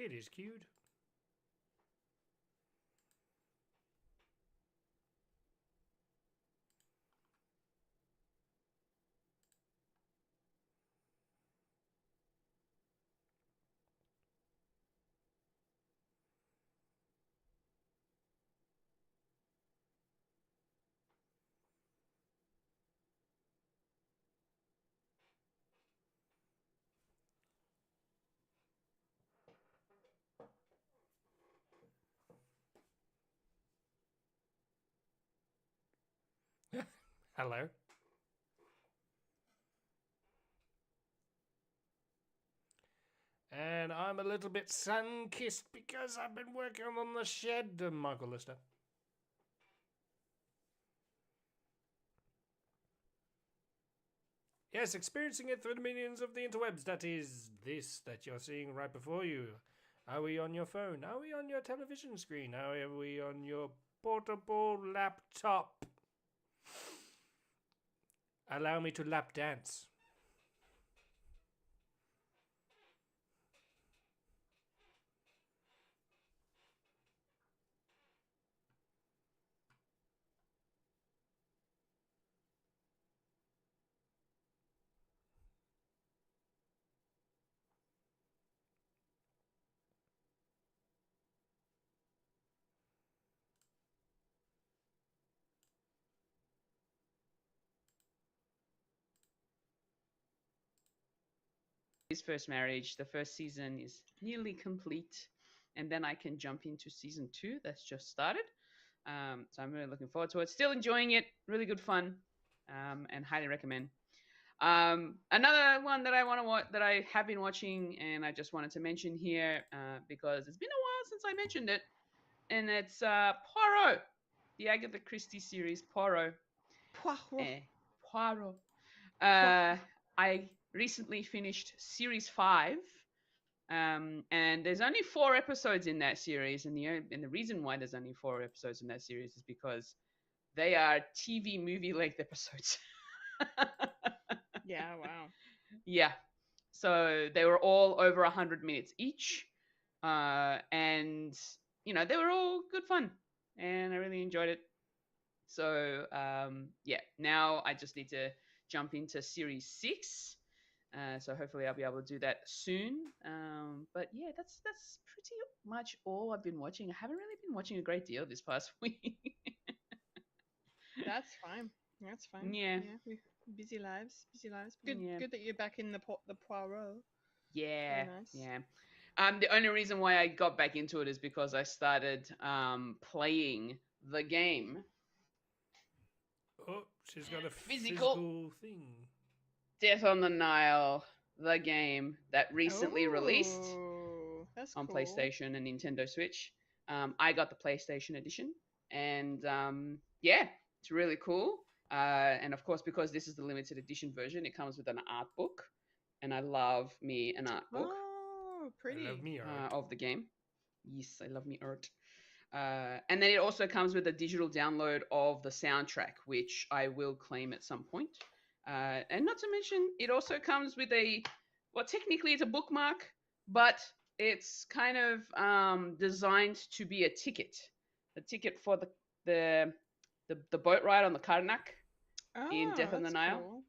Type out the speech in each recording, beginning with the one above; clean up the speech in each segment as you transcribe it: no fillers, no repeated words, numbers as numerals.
It is cute. Hello. And I'm a little bit sun-kissed because I've been working on the shed, Michael Lister. Yes, experiencing it through the millions of the interwebs. That is this that you're seeing right before you. Are we on your phone? Are we on your television screen? Are we on your portable laptop? Allow me to lap dance. His first marriage. The first season is nearly complete, and then I can jump into season 2 that's just started. So I'm really looking forward to it. Still enjoying it. Really good fun, and highly recommend. Another one that I want to watch, that I have been watching, and I just wanted to mention here because it's been a while since I mentioned it, and it's Poirot, the Agatha Christie series Poirot. Poirot. Poirot. Poirot. I recently finished series 5. And there's only 4 episodes in that series, and the reason why there's only 4 episodes in that series is because they are TV movie length episodes. Yeah, wow. Yeah, so they were all over 100 minutes each, and they were all good fun, and I really enjoyed it. So yeah, now I just need to jump into series 6. So hopefully I'll be able to do that soon. But yeah, that's pretty much all I've been watching. I haven't really been watching a great deal this past week. That's fine. That's fine. Yeah. Yeah. Busy lives. Busy lives. Good. Yeah. Good that you're back in the Poirot. Yeah. Very nice. Yeah. The only reason why I got back into it is because I started playing the game. Oh, she's got a physical thing. Death on the Nile, the game that recently released That's on cool. PlayStation and Nintendo Switch. I got the PlayStation edition, and yeah, it's really cool. And of course, because this is the limited edition version, it comes with an art book, and I love me an art book. Oh, pretty. I love me art. Of the game. Yes, I love me art. And then it also comes with a digital download of the soundtrack, which I will claim at some point. And not to mention, it also comes with technically it's a bookmark, but it's kind of designed to be a ticket for the boat ride on the Karnak in Death on the Nile. Cool.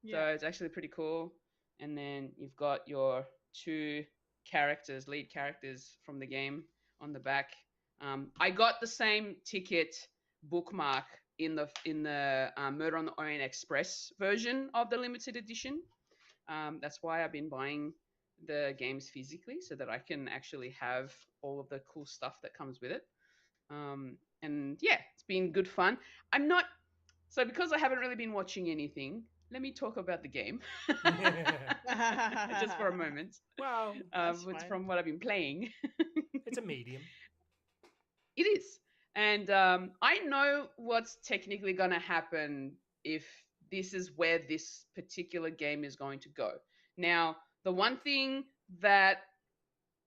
Yeah. So it's actually pretty cool. And then you've got your 2 lead characters from the game on the back. I got the same ticket bookmark in the Murder on the Orient Express version of the limited edition. That's why I've been buying the games physically, so that I can actually have all of the cool stuff that comes with it. And yeah, it's been good fun. Because I haven't really been watching anything, let me talk about the game just for a moment. Well, from what I've been playing. It's a medium. It is. And I know what's technically going to happen if this is where this particular game is going to go. Now, the one thing that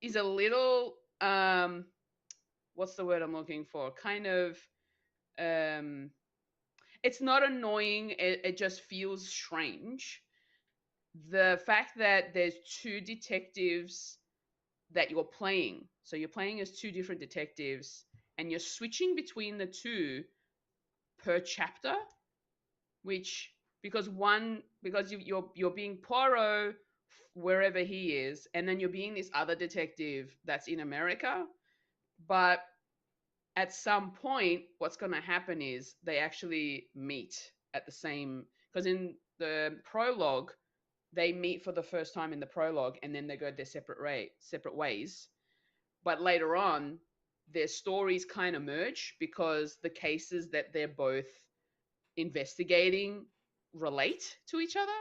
is a little, what's the word I'm looking for? Kind of, it's not annoying. It just feels strange. The fact that there's 2 detectives that you're playing. So you're playing as two different detectives, and you're switching between the two per chapter, which because you're being Poirot wherever he is, and then you're being this other detective that's in America. But at some point, what's going to happen is they actually meet at the same. Because in the prologue, they meet for the first time in the prologue, and then they go their separate ways. But later on, their stories kind of merge because the cases that they're both investigating relate to each other.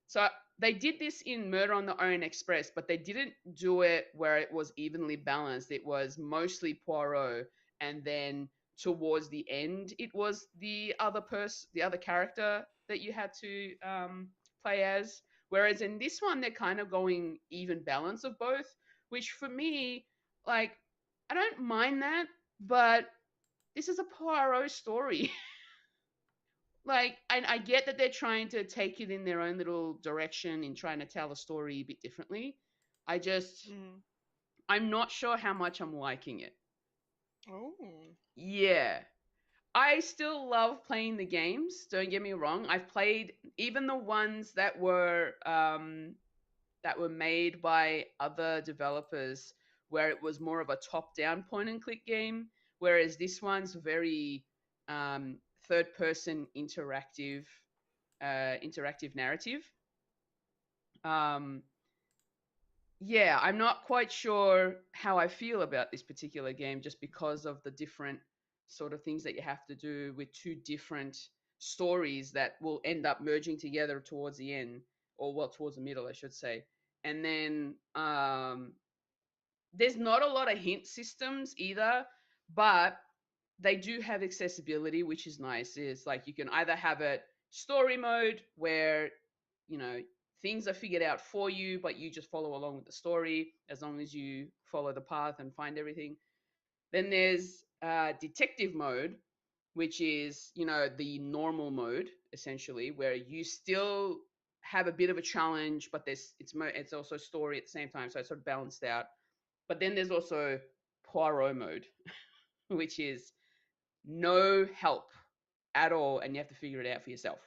So they did this in Murder on the Orient Express, but they didn't do it where it was evenly balanced. It was mostly Poirot, and then towards the end, it was the other character that you had to play as. Whereas in this one, they're kind of going even balance of both, which for me, like, I don't mind that, but this is a Poirot story. Like, I get that they're trying to take it in their own little direction in trying to tell the story a bit differently. I'm not sure how much I'm liking it. Oh. Yeah. I still love playing the games, don't get me wrong. I've played even the ones that were made by other developers where it was more of a top-down point-and-click game, whereas this one's very third-person interactive narrative. Yeah, I'm not quite sure how I feel about this particular game just because of the different sort of things that you have to do with two different stories that will end up merging together towards the end, or well, towards the middle, I should say. And then there's not a lot of hint systems either, but they do have accessibility, which is nice. It's like you can either have it story mode where, you know, things are figured out for you, but you just follow along with the story as long as you follow the path and find everything. Then there's detective mode, which is, you know, the normal mode essentially, where you still have a bit of a challenge, but it's also story at the same time, so it's sort of balanced out. But then there's also Poirot mode, which is no help at all, and you have to figure it out for yourself.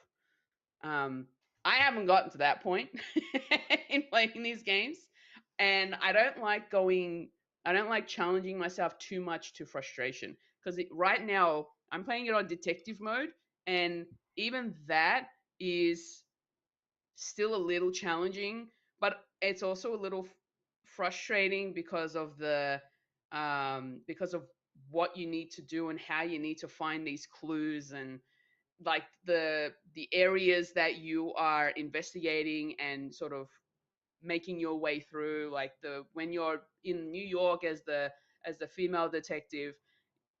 I haven't gotten to that point in playing these games, and I don't like challenging myself too much to frustration, because right now I'm playing it on detective mode, and even that is still a little challenging, but it's also a little frustrating because of what you need to do and how you need to find these clues, and like the areas that you are investigating and sort of making your way through, like when you're in New York as the female detective,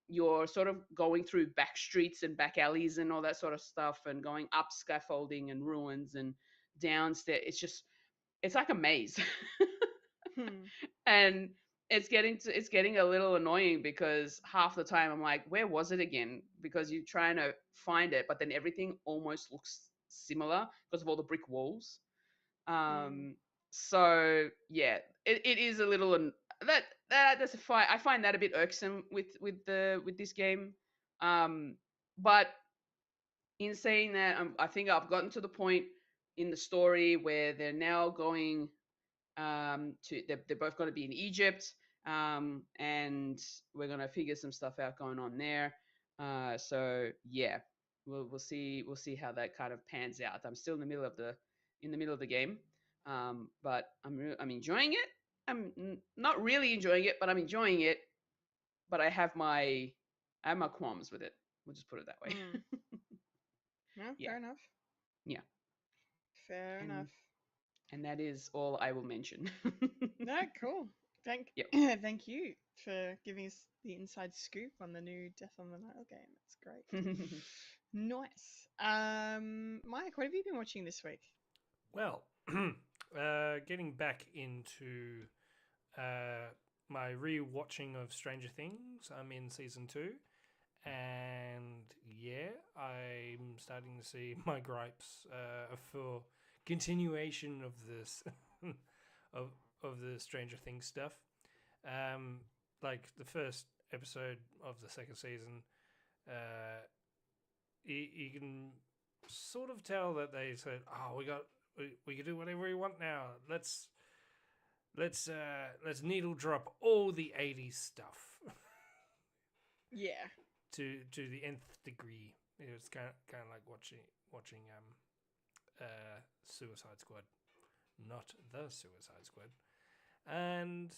you're sort of going through back streets and back alleys and all that sort of stuff, and going up scaffolding and ruins and downstairs. It's like a maze. And it's getting a little annoying because half the time I'm like, where was it again? Because you're trying to find it, but then everything almost looks similar because of all the brick walls. So yeah, it is a little that's a fight. I find that a bit irksome with this game. But in saying that, I think I've gotten to the point in the story where they're now going they're both going to be in Egypt, and we're going to figure some stuff out going on there. So yeah, we'll see how that kind of pans out. I'm still in the middle of the game, but I'm enjoying it. I'm not really enjoying it, but I'm enjoying it. But I have my qualms with it. We'll just put it that way. No, Yeah. fair enough. Yeah. Fair enough. And that is all I will mention. No, cool. Thank you for giving us the inside scoop on the new Death on the Nile game. That's great. Nice. Mike, what have you been watching this week? Well, getting back into my re-watching of Stranger Things. I'm in season 2, and yeah, I'm starting to see my gripes for continuation of this of the Stranger Things stuff. Like the first episode of the second season, you can sort of tell that they said, "Oh, we can do whatever we want now. Let's needle drop all the '80s stuff." Yeah. To the nth degree. It was kind of like watching Suicide Squad, not the Suicide Squad, and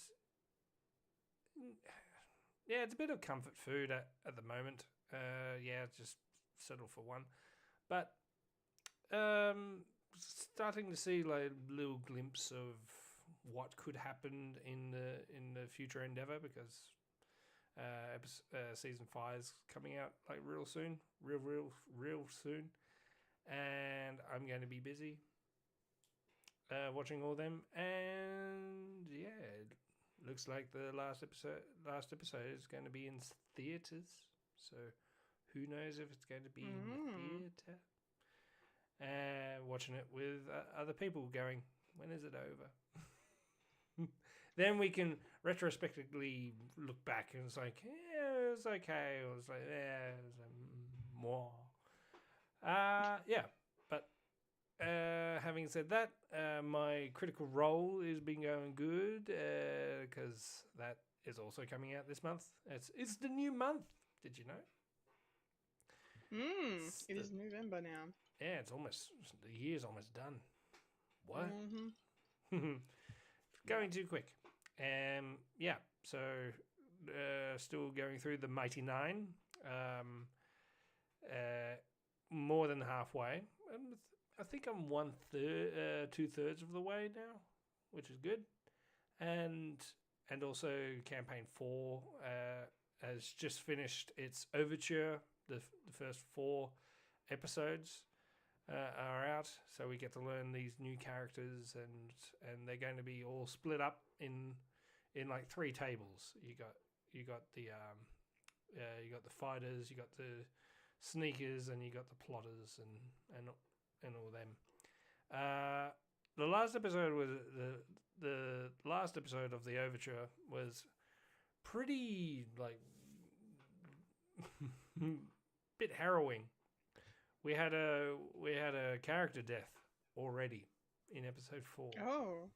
yeah, it's a bit of comfort food at the moment. Just settle for one, but starting to see like little glimpse of what could happen in the future endeavor, because season 5 is coming out like real soon, real soon, and I'm going to be busy watching all them. And yeah, it looks like the last episode is going to be in theaters, so who knows if it's going to be in the theater. Watching it with other people, going, when is it over? Then we can retrospectively look back and it's like, yeah, it was okay. It was like, yeah, it was more. But having said that, my Critical Role has been going good because that is also coming out this month. It's the new month. Did you know? It is November now. Yeah, the year's almost done. What? Mm-hmm. Going too quick. So still going through the Mighty Nine. More than halfway. I think I'm 2/3 of the way now, which is good. And also Campaign 4 has just finished its overture. The first 4 episodes are out, so we get to learn these new characters, and they're going to be all split up in like 3 tables. You got the fighters, you got the sneakers, and you got the plotters, and all them. The last episode was the last episode of the overture was pretty like bit harrowing. We had a character death already in episode 4. Oh.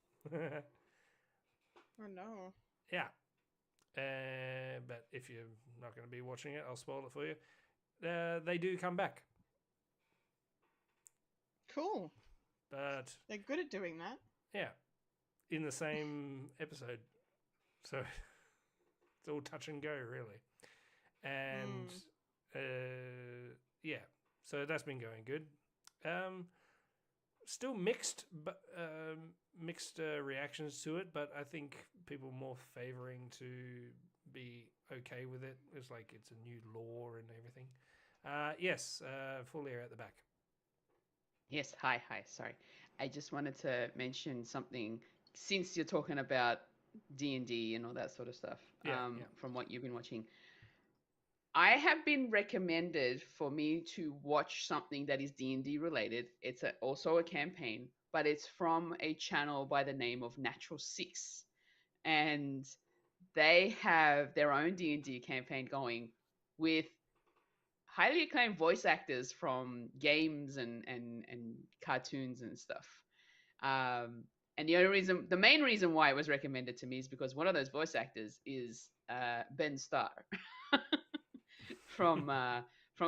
Oh no. Yeah. But if you're not going to be watching it, I'll spoil it for you. They do come back. Cool. But they're good at doing that. Yeah. In the same episode. So it's all touch and go, really. And yeah. So that's been going good. Still mixed, but mixed reactions to it. But I think people more favoring to be okay with it. It's like it's a new lore and everything. Yes, Fulya at the back. Yes, hi. Sorry, I just wanted to mention something. Since you're talking about D&D and all that sort of stuff, from what you've been watching. I have been recommended for me to watch something that is D&D related. It's also a campaign, but it's from a channel by the name of Natural 6. And they have their own D&D campaign going with highly acclaimed voice actors from games and cartoons and stuff. And the main reason why it was recommended to me is because one of those voice actors is Ben Starr. from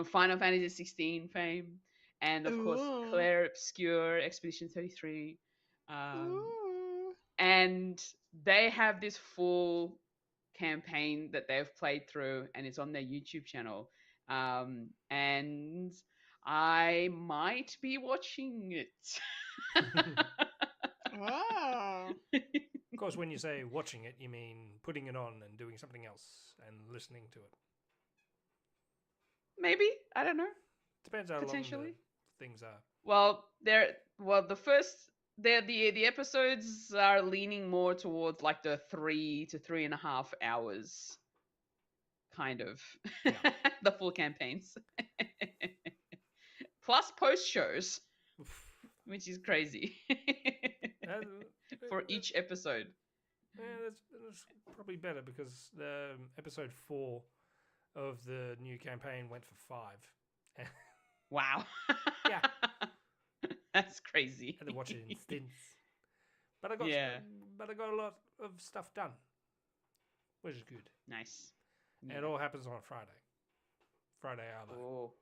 Final Fantasy 16 fame, and of course Claire Obscure, Expedition 33, and they have this full campaign that they've played through, and it's on their YouTube channel, and I might be watching it. Wow. Of course, when you say watching it, you mean putting it on and doing something else and listening to it. Maybe, I don't know. Depends how long the things are. Well, the episodes are leaning more towards like the 3 to 3.5 hours, kind of. Yeah. The full campaigns, plus post shows, which is crazy for each episode. that's probably better because the episode 4 of the new campaign went for 5. Wow. Yeah. That's crazy. I had to watch it in stints. But I got a lot of stuff done, which is good. Nice. And it all happens on a Friday hour. Oh.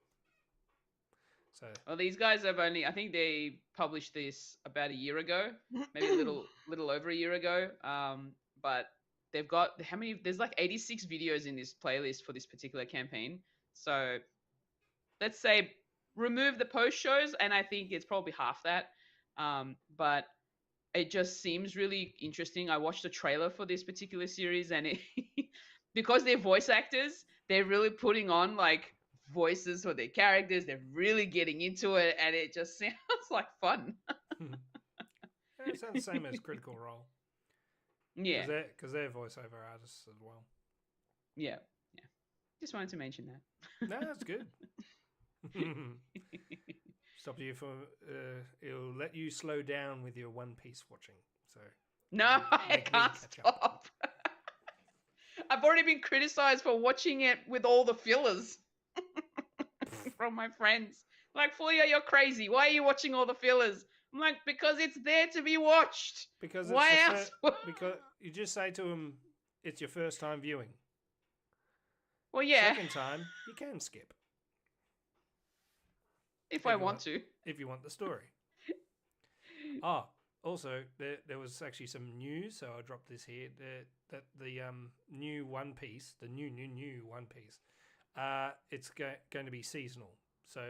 So. Well, these guys have only, I think they published this about a year ago, maybe a little over a year ago. But they've got there's like 86 videos in this playlist for this particular campaign. So let's say remove the post shows, and I think it's probably half that. But it just seems really interesting. I watched the trailer for this particular series, and because they're voice actors, they're really putting on like voices for their characters. They're really getting into it, and it just sounds like fun. It sounds the same as Critical Role. Yeah, because they're voiceover artists as well. Yeah. Just wanted to mention that. No, that's good. Stop you from. It'll let you slow down with your One Piece watching. So no, I can't stop. I've already been criticized for watching it with all the fillers from my friends. Like, Fulya, you're crazy. Why are you watching all the fillers? I'm like, because it's there to be watched. Because why else? Because you just say to them, it's your first time viewing. Well, yeah. Second time, you can skip. If I want to. If you want the story. Also, there was actually some news, so I'll drop this here, that the new One Piece, the new One Piece, it's going to be seasonal. So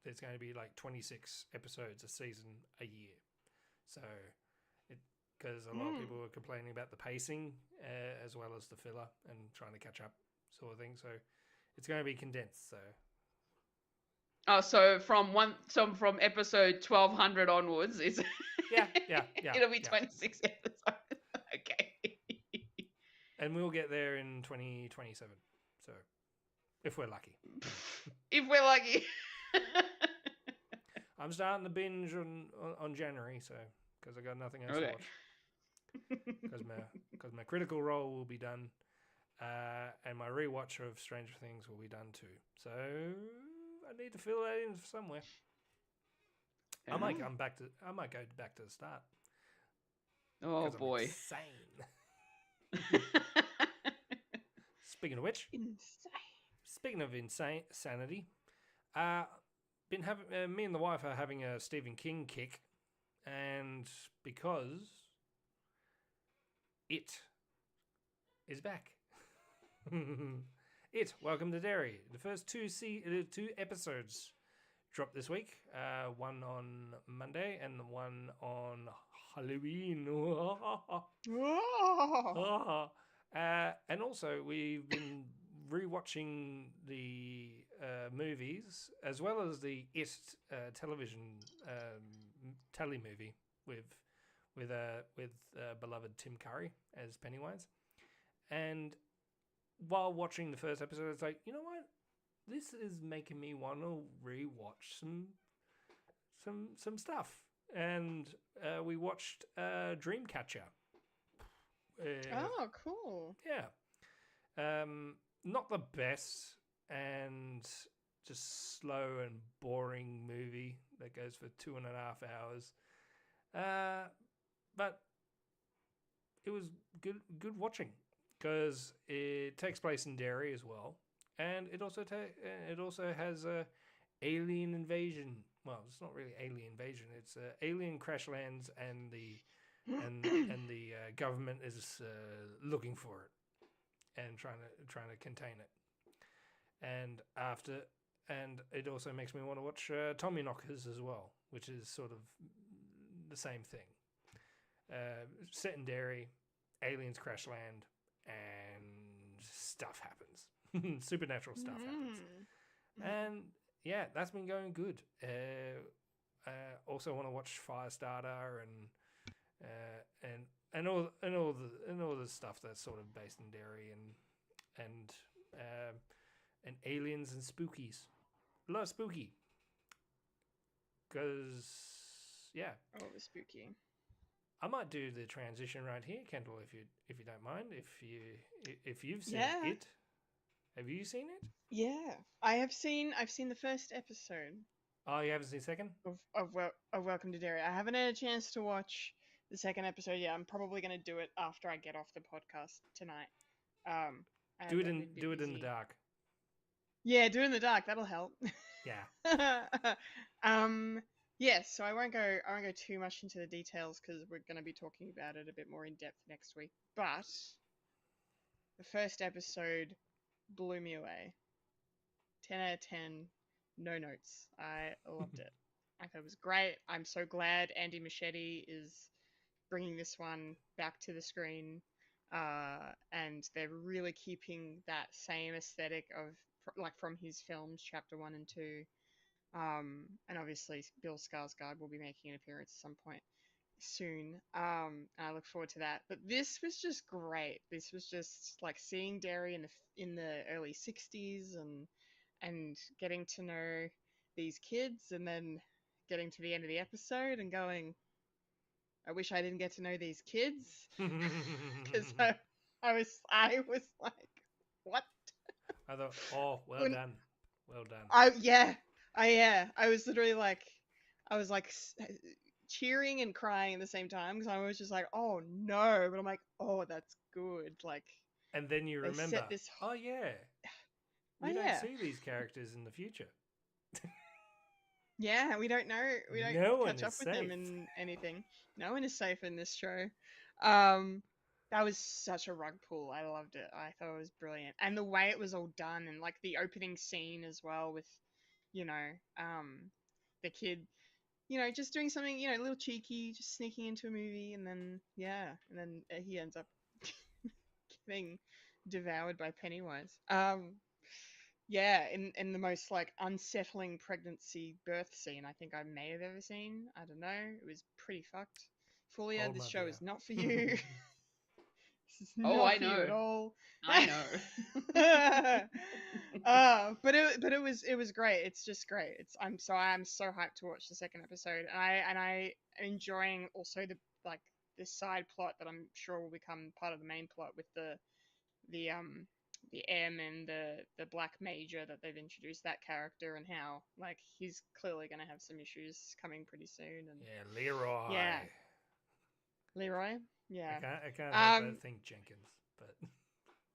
there's going to be like 26 episodes a season a year. So, because a lot of people were complaining about the pacing as well as the filler and trying to catch up sort of thing. So, it's going to be condensed. So. Oh, so from episode 1200 onwards, it's yeah. It'll be 26 episodes. Okay. And we'll get there in 2027. So, if we're lucky. If we're lucky. I'm starting the binge on January, so because I got nothing else to watch. Because my Critical Role will be done, and my rewatch of Stranger Things will be done too. So I need to fill that in somewhere. I might go back to the start. Oh boy! Insane. Speaking of which, speaking of insanity, been having me and the wife are having a Stephen King kick, and because it is back. Welcome to Derry. The first two episodes dropped this week. One on Monday and one on Halloween. And also we've been rewatching the movies as well as the It television telly movie with beloved Tim Curry as Pennywise. And while watching the first episode, it's like, you know what? This is making me want to rewatch some stuff. And we watched Dreamcatcher. Oh, cool. Yeah. Not the best and just slow and boring movie that goes for 2.5 hours. But it was good watching because it takes place in Derry as well, and it also has a alien invasion. Well, it's not really alien invasion; it's alien crash lands, and the government is looking for it and trying to contain it. And it also makes me want to watch Tommyknockers as well, which is sort of the same thing. Set in Derry, aliens crash land, and stuff happens. Supernatural stuff happens. And yeah, that's been going good. Also want to watch Firestarter and all the stuff that's sort of based in Derry and aliens and spookies. A lot of spooky. Because, yeah. Oh, it was spooky. I might do the transition right here, Kendall, if you don't mind. If you've seen Yeah. it, have you seen it? Yeah, I've seen the first episode Oh, you haven't seen the second? of Welcome to Derry. I haven't had a chance to watch the second episode yet. I'm probably going to do it after I get off the podcast tonight. Do I've it been a bit in the busy. dark. Yeah, do it in the dark. That'll help. Yeah. Yeah, so I won't go too much into the details because we're going to be talking about it a bit more in depth next week. But the first episode blew me away. 10 out of 10, no notes. I loved it. I thought it was great. I'm so glad Andy Muschietti is bringing this one back to the screen. And they're really keeping that same aesthetic of like from his films, Chapter 1 and 2. And obviously Bill Skarsgård will be making an appearance at some point soon. And I look forward to that. But this was just great. This was just like seeing Derry in the early 60s and getting to know these kids, and then getting to the end of the episode and going, I wish I didn't get to know these kids, because I was like, what? I thought, oh, well When- done. Well done. I was literally like, I was like cheering and crying at the same time, because I was just like, oh no, but I'm like, oh, that's good. Like, And then you they remember, set this- oh yeah, Oh, we don't yeah. see these characters in the future. Yeah, we don't know. We don't No one catch up is with them safe. in anything. No one is safe in this show. That was such a rug pull. I loved it. I thought it was brilliant, and the way it was all done, and like the opening scene as well, with, you know, the kid, you know, just doing something, you know, a little cheeky, just sneaking into a movie, and then he ends up getting devoured by Pennywise. Yeah, in the most like unsettling pregnancy birth scene I think I may have ever seen. I don't know. It was pretty fucked. Fulya, Oh, this my show dear. is not for you. This is Oh, not I for you know. at all. I know. But it was great. It's just great. I'm so hyped to watch the second episode, and I am enjoying also the side plot that I'm sure will become part of the main plot with the M and the black major that they've introduced, that character, and how like he's clearly going to have some issues coming pretty soon. And Yeah, Leroy. Yeah. Leroy, yeah, I can't help but think Jenkins, but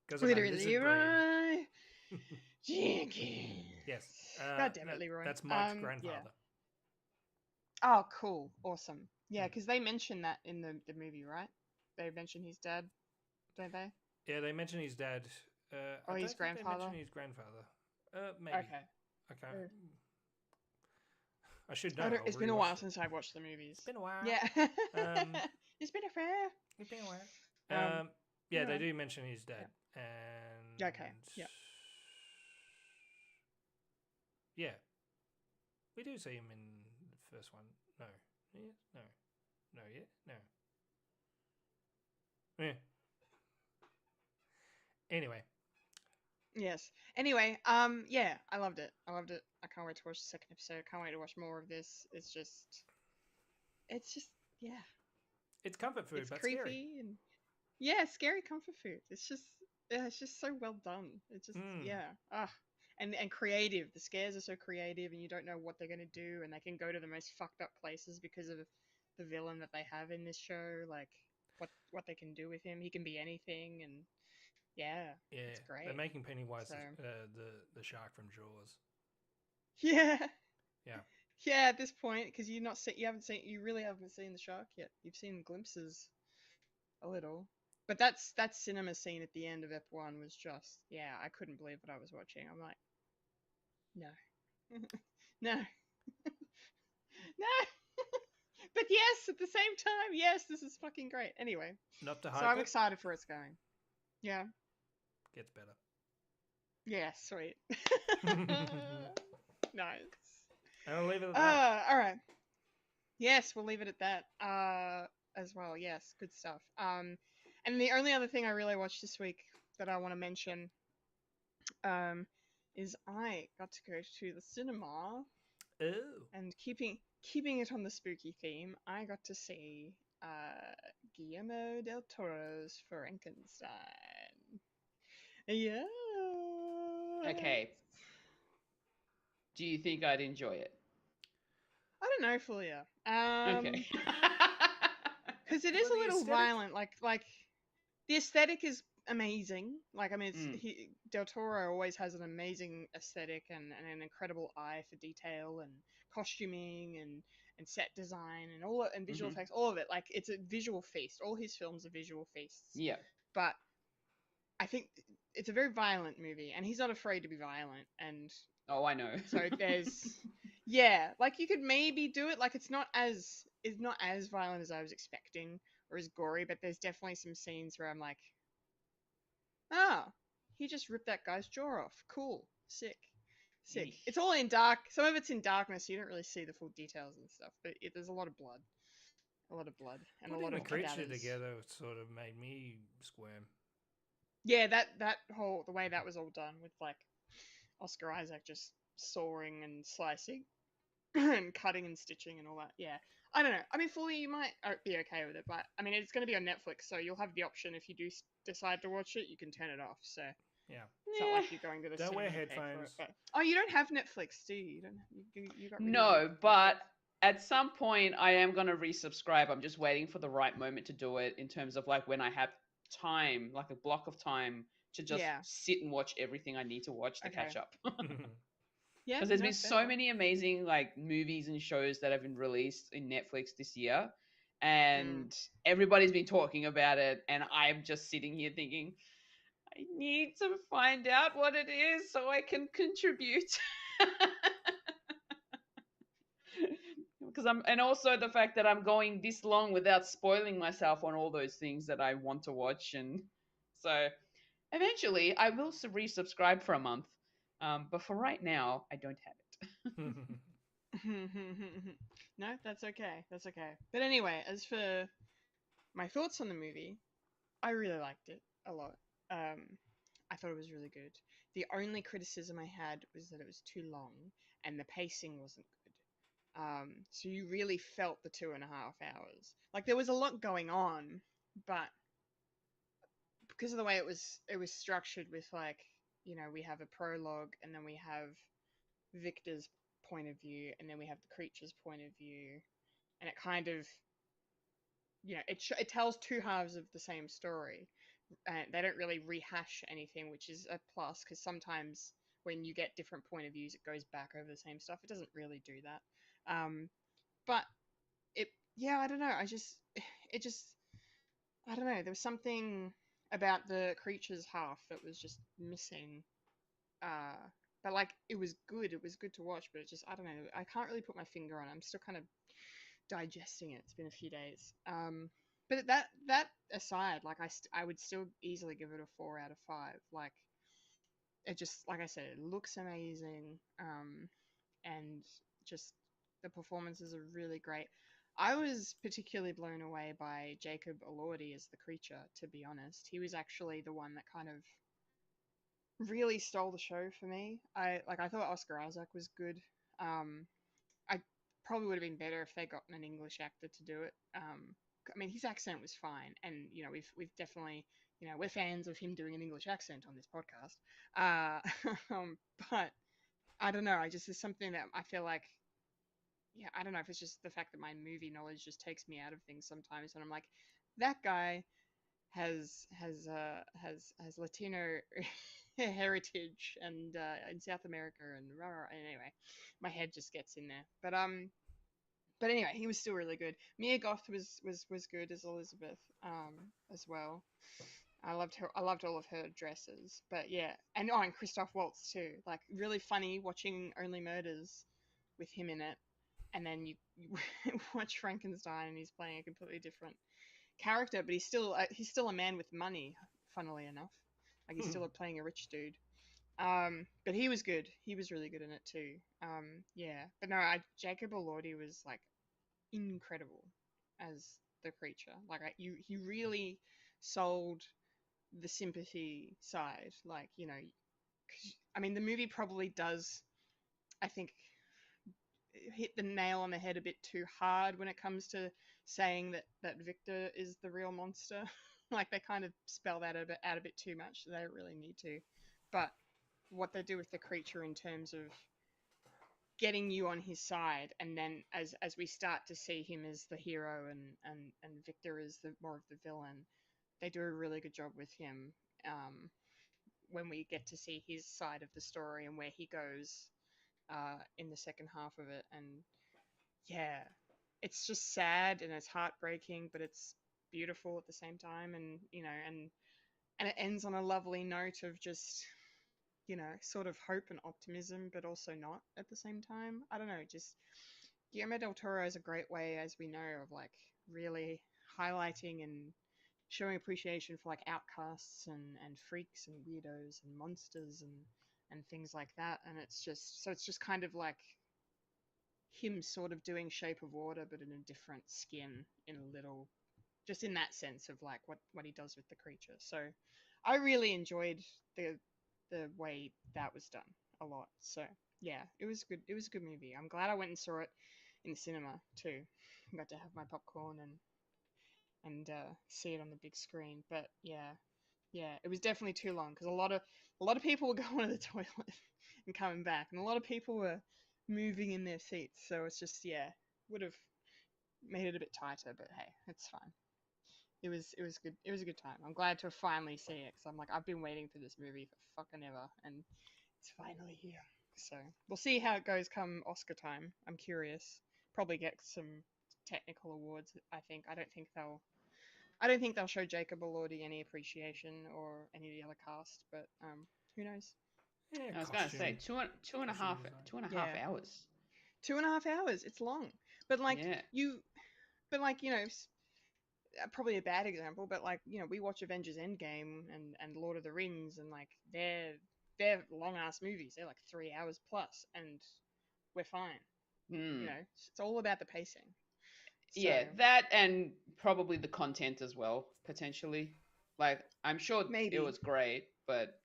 because of my literally lizard brain. Leroy Jenkins. Yes. God damn it, Leroy. That's Mike's Yeah. grandfather. Oh, cool, awesome. Yeah, Hmm. because they mention that in the movie, right? They mention his dad, don't they? Yeah, they mention his dad. Or I his don't think grandfather? They mention his grandfather. Maybe. Okay. I can't. Uh, I should know. It's been a while since I've watched the movies. It's been a while. Yeah. Um, It's been a fair. It's been a while. Um, Yeah, they yeah. do mention his dad, and Okay, yeah. yeah, we do see him in the first one. No, yeah, no, yeah, no. Yeah. Anyway, Yes. Anyway, yeah, I loved it. I loved it. I can't wait to watch the second episode. I can't wait to watch more of this. It's just, yeah, it's comfort food, it's but creepy scary. and yeah, scary comfort food. It's just so well done. It's just, Mm. yeah, and creative. The scares are so creative, and you don't know what they're gonna do, and they can go to the most fucked up places because of the villain that they have in this show. Like what they can do with him. He can be anything, and yeah, Yeah, it's great. they're making Pennywise So- the shark from Jaws. Yeah. Yeah. Yeah, at this point, because you really haven't seen the shark yet. You've seen glimpses, a little, but that cinema scene at the end of Ep 1 was just, yeah, I couldn't believe what I was watching. I'm like, no, no, no, but yes, at the same time, yes, this is fucking great. Anyway, Not to so hype I'm it, excited for it's going. Yeah, gets better. yeah, sweet, nice. And I'll leave it at that. All right. Yes, we'll leave it at that. As well. Yes, good stuff. And the only other thing I really watched this week that I want to mention, is I got to go to the cinema, Oh, and keeping it on the spooky theme, I got to see Guillermo del Toro's Frankenstein. Yeah. Okay. Do you think I'd enjoy it? I don't know, Fulya. Okay. Because it is For a the little aesthetic? violent. Like the aesthetic is amazing. Like I mean, Del Toro always has an amazing aesthetic and an incredible eye for detail and costuming and set design and all and visual effects, all of it. Like it's a visual feast. All his films are visual feasts. Yeah. But I think it's a very violent movie, and he's not afraid to be violent. And Oh, I know. so there's, yeah, like you could maybe do it. Like it's not as violent as I was expecting or as gory, but there's definitely some scenes where I'm like, oh, he just ripped that guy's jaw off. Cool, sick. Eesh. It's all in dark. Some of it's in darkness, so you don't really see the full details and stuff. But there's a lot of blood, and Putting a lot the of creature cadavers. together sort of made me squirm. Yeah, that whole the way that was all done with like Oscar Isaac just sawing and slicing and cutting and stitching and all that. Yeah, I don't know. I mean, fully you might be okay with it, but I mean, it's going to be on Netflix, so you'll have the option if you do decide to watch it, you can turn it off. So Yeah. it's not like you're going to the Don't cinema wear to pay for it. headphones. But... Oh, you don't have Netflix, do you? You don't. You got rid of No, your but Netflix. at some point I am going to resubscribe. I'm just waiting for the right moment to do it in terms of like when I have time, like a block of time to just Yeah. sit and watch everything I need to watch to Okay. catch up. Yeah, Because there's no, been fair so enough. many amazing like movies and shows that have been released in Netflix this year, and everybody's been talking about it, and I'm just sitting here thinking, I need to find out what it is so I can contribute. Because and also the fact that I'm going this long without spoiling myself on all those things that I want to watch, and so eventually I will resubscribe for a month. But for right now, I don't have it. No, that's okay. That's okay. But anyway, as for my thoughts on the movie, I really liked it a lot. I thought it was really good. The only criticism I had was that it was too long and the pacing wasn't good. So you really felt the 2.5 hours. Like there was a lot going on, but because of the way it was structured with like, we have a prologue and then we have Victor's point of view and then we have the creature's point of view, and it kind of, it tells two halves of the same story. And they don't really rehash anything, which is a plus, because sometimes when you get different point of views, it goes back over the same stuff. It doesn't really do that. But I don't know. I don't know. There was something about the creature's half that was just missing. But like, it was good. It was good to watch, but it just, I don't know. I can't really put my finger on it. I'm still kind of digesting it. It's been a few days. But that aside, like I would still easily give it a 4 out of 5. Like it just, like I said, it looks amazing. And just the performances are really great. I was particularly blown away by Jacob Elordi as the creature, to be honest. He was actually the one that kind of really stole the show for me. I thought Oscar Isaac was good. I probably would have been better if they gotten an English actor to do it. I mean, his accent was fine, and we've definitely, we're fans of him doing an English accent on this podcast. But I don't know. There's something that I feel like, I don't know if it's just the fact that my movie knowledge just takes me out of things sometimes, and I'm like, that guy has Latino heritage and in South America and anyway, my head just gets in there. But anyway, he was still really good. Mia Goth was good as Elizabeth as well. I loved her. I loved all of her dresses. But yeah, and Christoph Waltz too. Like really funny watching Only Murders with him in it, and then you watch Frankenstein and he's playing a completely different character, but he's still a man with money. Funnily enough, like he's still playing a rich dude. But he was good. He was really good in it too. Yeah. But no, Jacob Elordi was like incredible as the creature. Like he really sold the sympathy side. Like, I mean, the movie probably does, I think, hit the nail on the head a bit too hard when it comes to saying that Victor is the real monster. Like they kind of spell that out a bit too much. They don't really need to. But what they do with the creature in terms of getting you on his side, and then as we start to see him as the hero and Victor is the more of the villain, they do a really good job with him. When we get to see his side of the story and where he goes in the second half of it, and yeah, it's just sad and it's heartbreaking, but it's beautiful at the same time, and and it ends on a lovely note of just sort of hope and optimism, but also not at the same time. I don't know, just Guillermo del Toro is a great way, as we know, of like really highlighting and showing appreciation for like outcasts and freaks and weirdos and monsters and things like that. And it's just kind of like him sort of doing Shape of Water, but in a different skin, in a little, just in that sense of like what he does with the creature. So I really enjoyed the way that was done a lot. So yeah, it was good. It was a good movie. I'm glad I went and saw it in the cinema too. I got to have my popcorn and see it on the big screen. But yeah, it was definitely too long because a lot of people were going to the toilet and coming back, and a lot of people were moving in their seats. So it's just would have made it a bit tighter, but hey, it's fine. It was good. It was a good time. I'm glad to finally see it because I'm like I've been waiting for this movie for fucking ever, and it's finally here. So we'll see how it goes come Oscar time. I'm curious. Probably get some technical awards. I don't think they'll show Jacob Elordi any appreciation or any of the other cast, but who knows? Yeah, I was going to say two and a half Yeah. hours. 2.5 hours. It's long, but like probably a bad example, but like we watch Avengers Endgame and Lord of the Rings, and like they're long ass movies. They're like 3 hours plus, and we're fine. It's all about the pacing. So, yeah, that and probably the content as well, potentially. Like I'm sure maybe it was great, but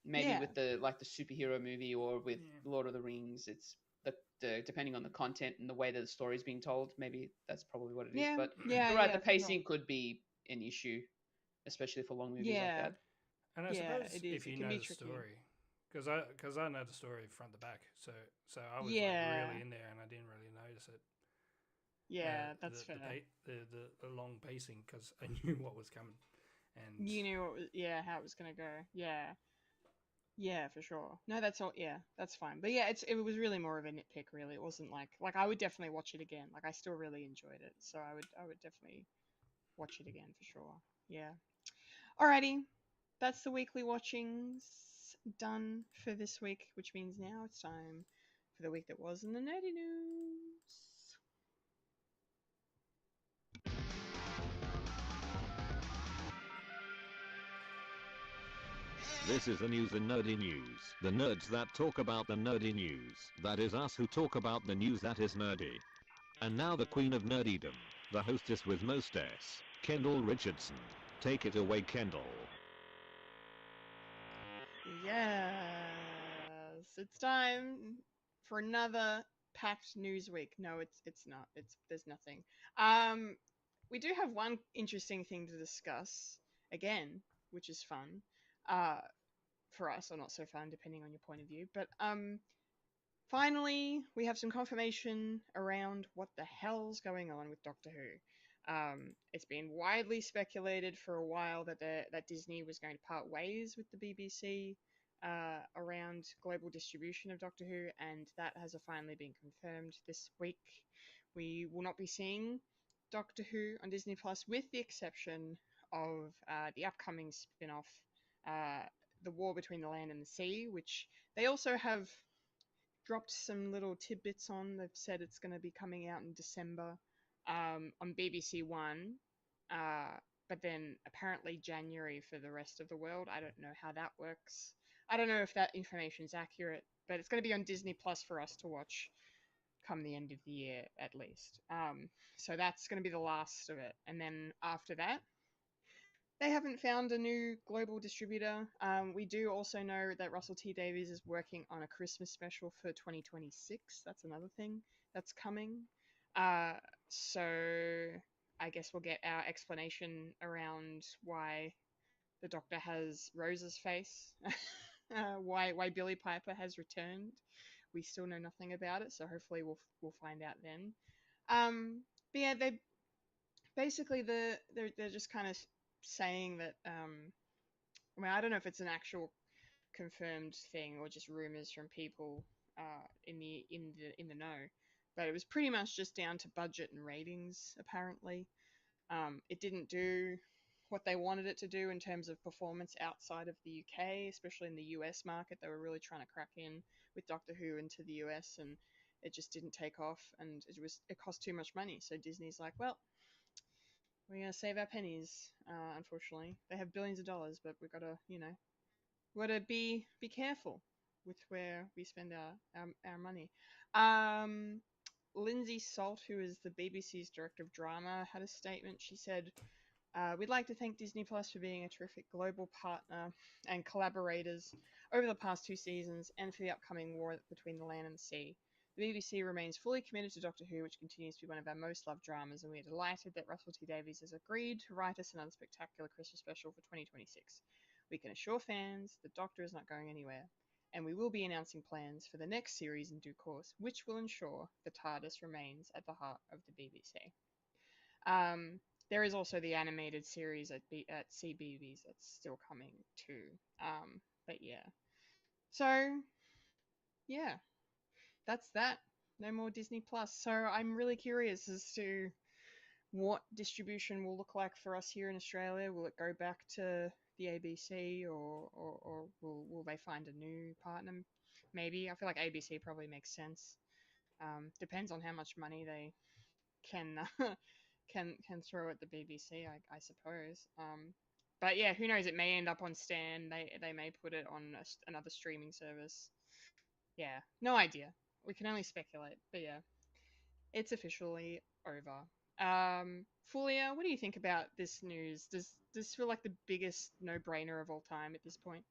maybe Yeah. with the superhero movie or with Lord of the Rings, it's the depending on the content and the way that the story is being told, maybe that's probably what it is. But you're right, the pacing could be an issue, especially for long movies like that. And I suppose it is. if you It can know be the tricky. story, because I know the story front to back, so I was like really in there and I didn't really notice it. Yeah, that's fair. The long pacing because I knew what was coming, and you knew how it was gonna go. Yeah, for sure. No, that's all. Yeah, that's fine. But yeah, it was really more of a nitpick. Really, it wasn't like I would definitely watch it again. Like I still really enjoyed it, so I would definitely watch it again for sure. Yeah. Alrighty, that's the weekly watchings done for this week, which means now it's time for the week that was in the nerdy news. This is the news in Nerdy News. The nerds that talk about the nerdy news. That is us who talk about the news that is nerdy. And now the queen of nerdydom, the hostess with mostess, Kendall Richardson. Take it away, Kendall. Yes, it's time for another packed news week. No, it's not. There's nothing. We do have one interesting thing to discuss again, which is fun. For us, or not so fun, depending on your point of view. But finally, we have some confirmation around what the hell's going on with Doctor Who. It's been widely speculated for a while that Disney was going to part ways with the BBC around global distribution of Doctor Who, and that has finally been confirmed this week. We will not be seeing Doctor Who on Disney Plus, with the exception of the upcoming spin-off, The War Between the Land and the Sea, which they also have dropped some little tidbits on. They've said it's going to be coming out in December on BBC One, but then apparently January for the rest of the world. I don't know how that works. I don't know if that information is accurate, but it's going to be on Disney Plus for us to watch come the end of the year at least. So that's going to be the last of it. And then after that, they haven't found a new global distributor. We do also know that Russell T Davies is working on a Christmas special for 2026. That's another thing that's coming. So I guess we'll get our explanation around why the Doctor has Rose's face, why Billy Piper has returned. We still know nothing about it, so hopefully we'll find out then. But yeah, they basically they're just kind of saying that. I mean, I don't know if it's an actual confirmed thing or just rumors from people in the know, but it was pretty much just down to budget and ratings. Apparently, it didn't do what they wanted it to do in terms of performance outside of the UK, especially in the US market. They were really trying to crack in with Doctor Who into the US, and it just didn't take off, and it cost too much money. So Disney's like, well, we're gonna save our pennies. Unfortunately, they have billions of dollars, but we've got to, be careful with where we spend our money. Lindsay Salt, who is the BBC's director of drama, had a statement. She said, "We'd like to thank Disney Plus for being a terrific global partner and collaborators over the past 2 seasons and for the upcoming war between the land and the sea. The BBC remains fully committed to Doctor Who, which continues to be one of our most loved dramas, and we are delighted that Russell T Davies has agreed to write us another spectacular Christmas special for 2026. We can assure fans the Doctor is not going anywhere, and we will be announcing plans for the next series in due course, which will ensure the TARDIS remains at the heart of the BBC." There is also the animated series at CBeebies that's still coming too. But yeah. So, yeah, that's that. No more Disney Plus. So I'm really curious as to what distribution will look like for us here in Australia. Will it go back to the ABC, or will they find a new partner? Maybe. I feel like ABC probably makes sense. Depends on how much money they can can throw at the BBC, I suppose. But yeah, who knows? It may end up on Stan. They may put it on another streaming service. Yeah, no idea. We can only speculate. But yeah, it's officially over. Fulia, what do you think about this news? Does this feel like the biggest no-brainer of all time at this point?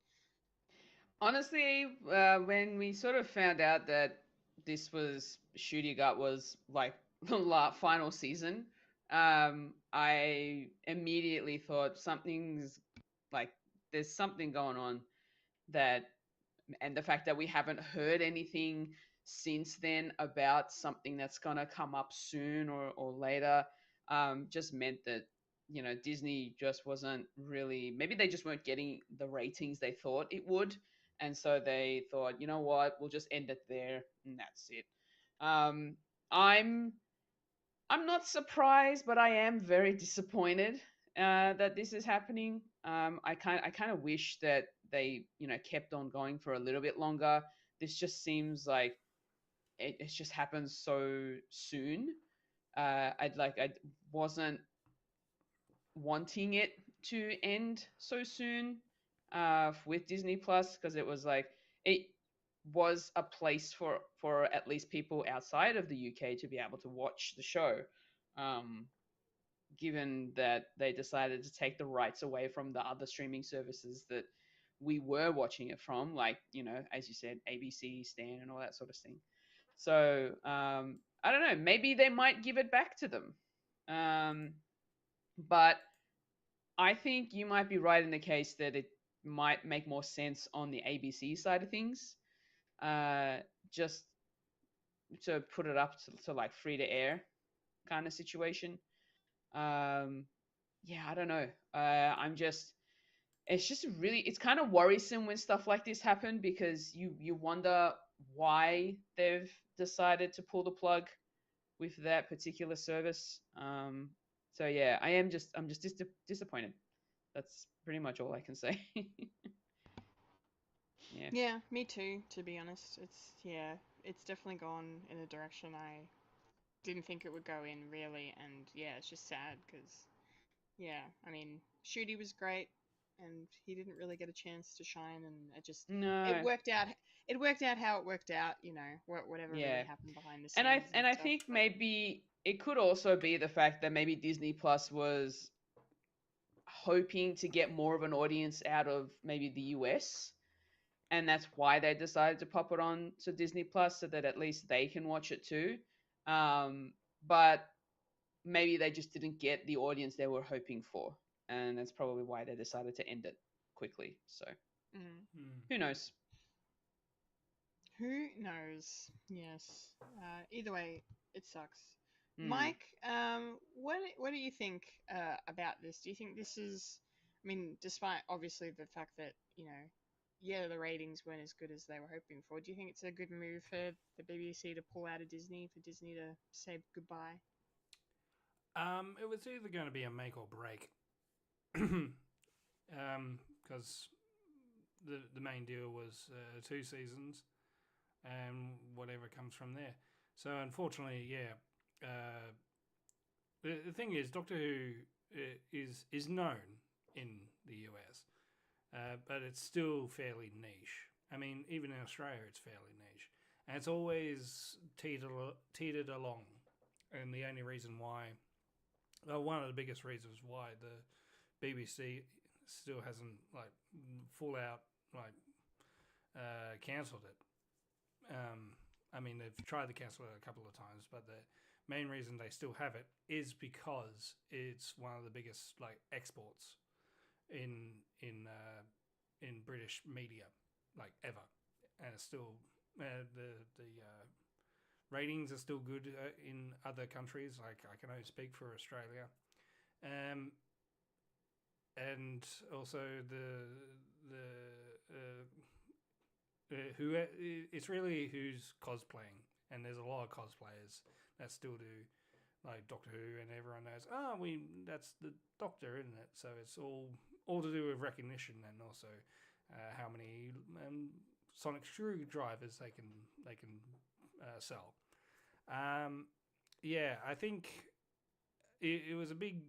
Honestly, when we sort of found out that this was Shooty Gut was like the final season, I immediately thought there's something going on, that, and the fact that we haven't heard anything since then about something that's gonna come up soon or later, just meant that Disney just wasn't really, maybe they just weren't getting the ratings they thought it would, and so they thought, you know what, we'll just end it there and that's it. I'm not surprised, but I am very disappointed that this is happening. I kind of wish that they kept on going for a little bit longer. This just seems like it just happens so soon. I wasn't wanting it to end so soon with Disney Plus, because it was like it was a place for at least people outside of the UK to be able to watch the show, given that they decided to take the rights away from the other streaming services that we were watching it from, like, as you said, ABC, Stan, and all that sort of thing. So I don't know, maybe they might give it back to them. But I think you might be right in the case that it might make more sense on the ABC side of things, just to put it up to like free to air kind of situation. Yeah, I don't know. It's kind of worrisome when stuff like this happen, because you wonder why they've decided to pull the plug with that particular service. So yeah, I'm just disappointed. That's pretty much all I can say. Yeah. Yeah, me too, to be honest. It's definitely gone in a direction I didn't think it would go in, really, and yeah, it's just sad because, yeah, I mean, Shooty was great, and he didn't really get a chance to shine, and No. it worked out. It worked out how it worked out, whatever really happened behind the scenes. And I think maybe it could also be the fact that maybe Disney Plus was hoping to get more of an audience out of maybe the US, and that's why they decided to pop it on to Disney Plus, so that at least they can watch it too. But maybe they just didn't get the audience they were hoping for, and that's probably why they decided to end it quickly. So who knows? Who knows? Yes. Either way, it sucks. Mm. Mike, what do you think about this? Do you think this is? I mean, despite obviously the fact that the ratings weren't as good as they were hoping for. Do you think it's a good move for the BBC to pull out of Disney, for Disney to say goodbye? It was either going to be a make or break, because the main deal was 2 seasons, and whatever comes from there. So unfortunately, the thing is, Doctor Who is known in the US, but it's still fairly niche. I mean, even in Australia, it's fairly niche, and it's always teetered along. And the only reason why, one of the biggest reasons why the BBC still hasn't full out cancelled it. I mean, they've tried to cancel it a couple of times, but the main reason they still have it is because it's one of the biggest exports in British media ever, and it's still the ratings are still good in other countries. I can only speak for Australia, and also it's really who's cosplaying, and there's a lot of cosplayers that still do Doctor Who, and everyone knows that's the Doctor, isn't it? So it's all to do with recognition, and also how many sonic screwdrivers they can sell. I think it was a big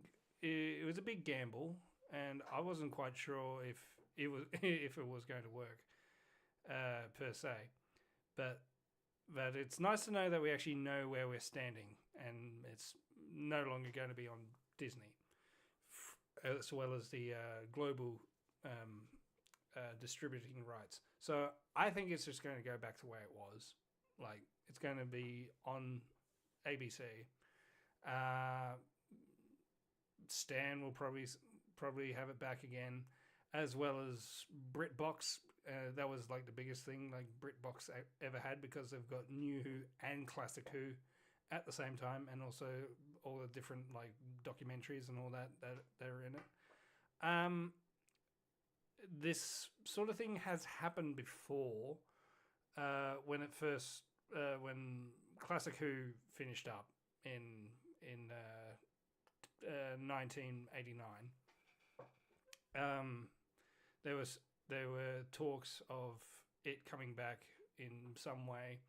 gamble, and I wasn't quite sure if it was going to work per se, but it's nice to know that we actually know where we're standing, and it's no longer going to be on Disney, as well as the global distributing rights. So I think it's just going to go back to where it was. It's going to be on ABC. Stan will probably have it back again, as well as BritBox. That was the biggest thing BritBox ever had, because they've got New Who and Classic Who at the same time, and also all the different documentaries and all that are in it. This sort of thing has happened before, when when Classic Who finished up in 1989. There were talks of it coming back in some way.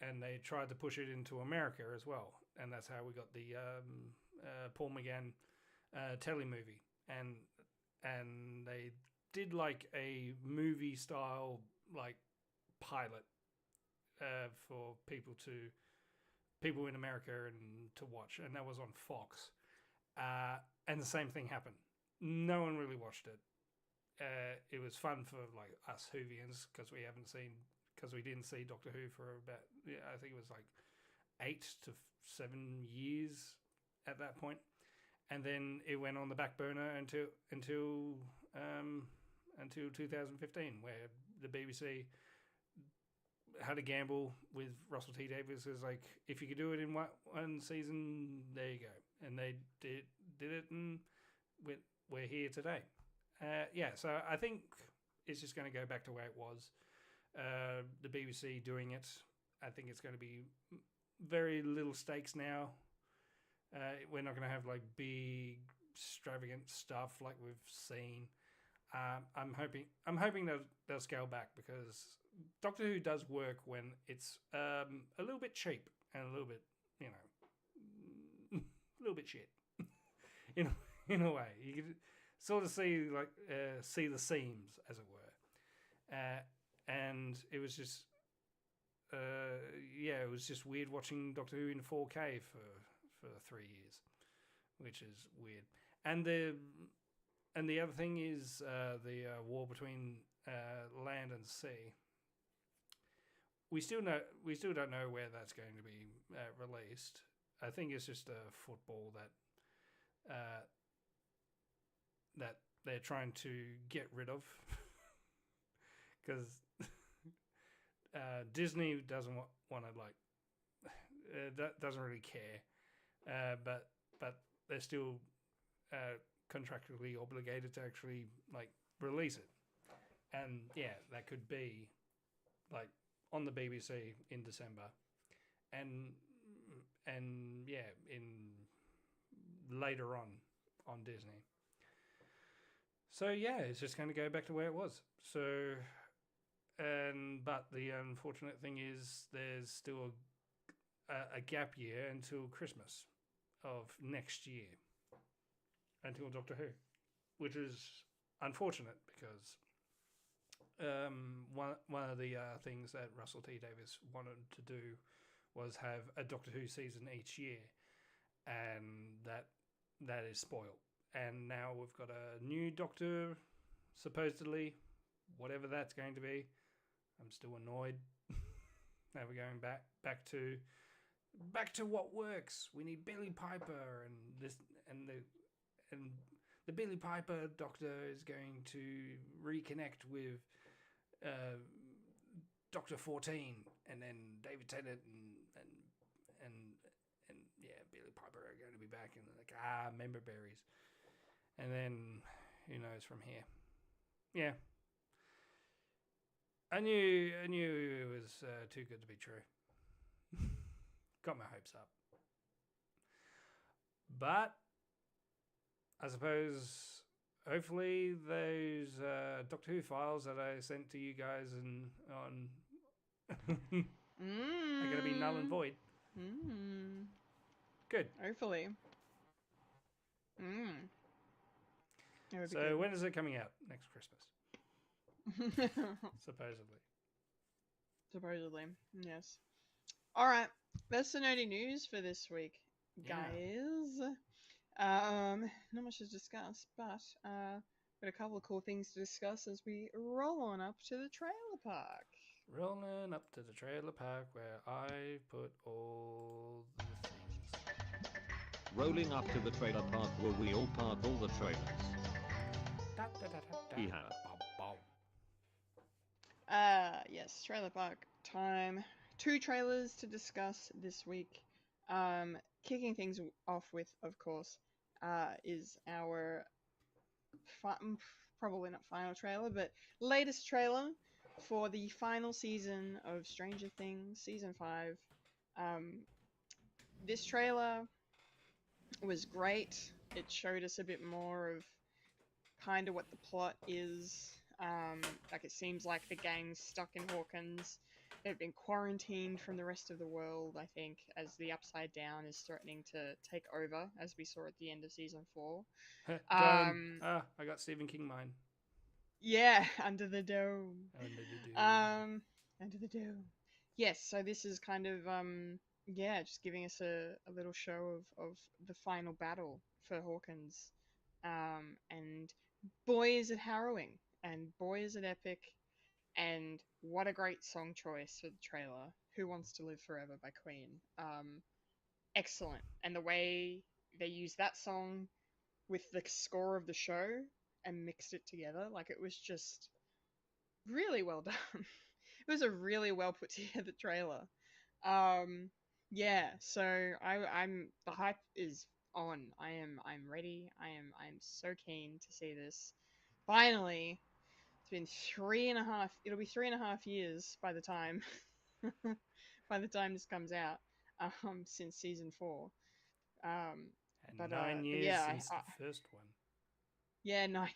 And they tried to push it into America as well, and that's how we got the Paul McGann telly movie, and they did a movie style pilot for people in America and to watch, and that was on Fox. And the same thing happened. No one really watched it. It was fun for us Whovians, because we didn't see Doctor Who for about, I think it was 8 to 7 years at that point, and then it went on the back burner until 2015, where the BBC had a gamble with Russell T Davies. Is if you could do it in one season, there you go, and they did it, and we're here today. So I think it's just going to go back to where it was. The BBC doing it. I think it's going to be very little stakes now. We're not going to have big extravagant stuff like we've seen. I'm hoping they'll scale back, because Doctor Who does work when it's a little bit cheap and a little bit, a little bit shit. in a way, you could sort of see see the seams, as it were. And it was just it was just weird watching Doctor Who in 4K for 3 years, which is weird. And the other thing is the war between land and sea. We still don't know where that's going to be released. I think it's just a football that they're trying to get rid of because Disney doesn't want to doesn't really care, but they're still contractually obligated to actually release it, and yeah, that could be on the BBC in December, and yeah, in later on Disney. So yeah, it's just going to go back to where it was. So, but the unfortunate thing is there's still a gap year until Christmas of next year, until Doctor Who, which is unfortunate because one of the things that Russell T Davies wanted to do was have a Doctor Who season each year, and that is spoiled. And now we've got a new Doctor, supposedly, whatever that's going to be. I'm still annoyed. Now we're going back to what works. We need Billy Piper, and this and the Billy Piper Doctor is going to reconnect with Doctor 14, and then David Tennant and yeah, Billy Piper are going to be back, and member berries. And then, who knows from here? Yeah. I knew it was too good to be true. Got my hopes up. But, I suppose, hopefully those Doctor Who files that I sent to you guys are going to be null and void. Good. Hopefully. So when is it coming out? Next Christmas. Supposedly. Supposedly, yes. All right, that's the nerdy news for this week, guys. Not much to discuss, but got a couple of cool things to discuss as we roll on up to the trailer park. Rolling up to the trailer park where I put all the things. Rolling up to the trailer park where we all park all the trailers. Yes, trailer park time. 2 trailers to discuss this week. Kicking things off with, of course, is our probably not final trailer, but latest trailer for the final season of Stranger Things, season 5. This trailer was great. It showed us a bit more of kind of what the plot is. It seems like the gang's stuck in Hawkins. They've been quarantined from the rest of the world, I think, as the Upside Down is threatening to take over, as we saw at the end of season 4. I got Stephen King mine. Yeah, Under the Dome. Under the Dome. Under the Dome. Yes, so this is kind of, just giving us a little show of the final battle for Hawkins. And boy, is it harrowing. And boy, is it epic. And what a great song choice for the trailer. Who Wants to Live Forever by Queen. Excellent. And the way they used that song with the score of the show and mixed it together, it was just really well done. It was a really well put together trailer. So I'm the hype is on. I'm ready. I'm so keen to see this. Finally, it's been 3.5. It'll be 3.5 years by the time this comes out. Since season 4. And 9 years since the first one. Yeah, 9.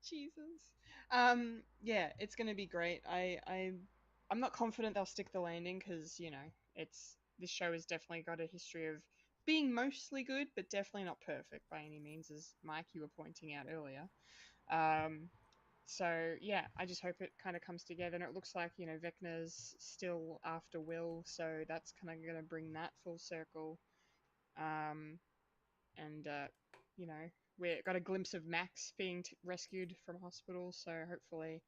Jesus. It's gonna be great. I'm not confident they'll stick the landing because this show has definitely got a history of being mostly good, but definitely not perfect by any means, as Mike you were pointing out earlier. I just hope it kind of comes together, and it looks like Vecna's still after Will, so that's kind of gonna bring that full circle. We got a glimpse of Max being rescued from hospital, so hopefully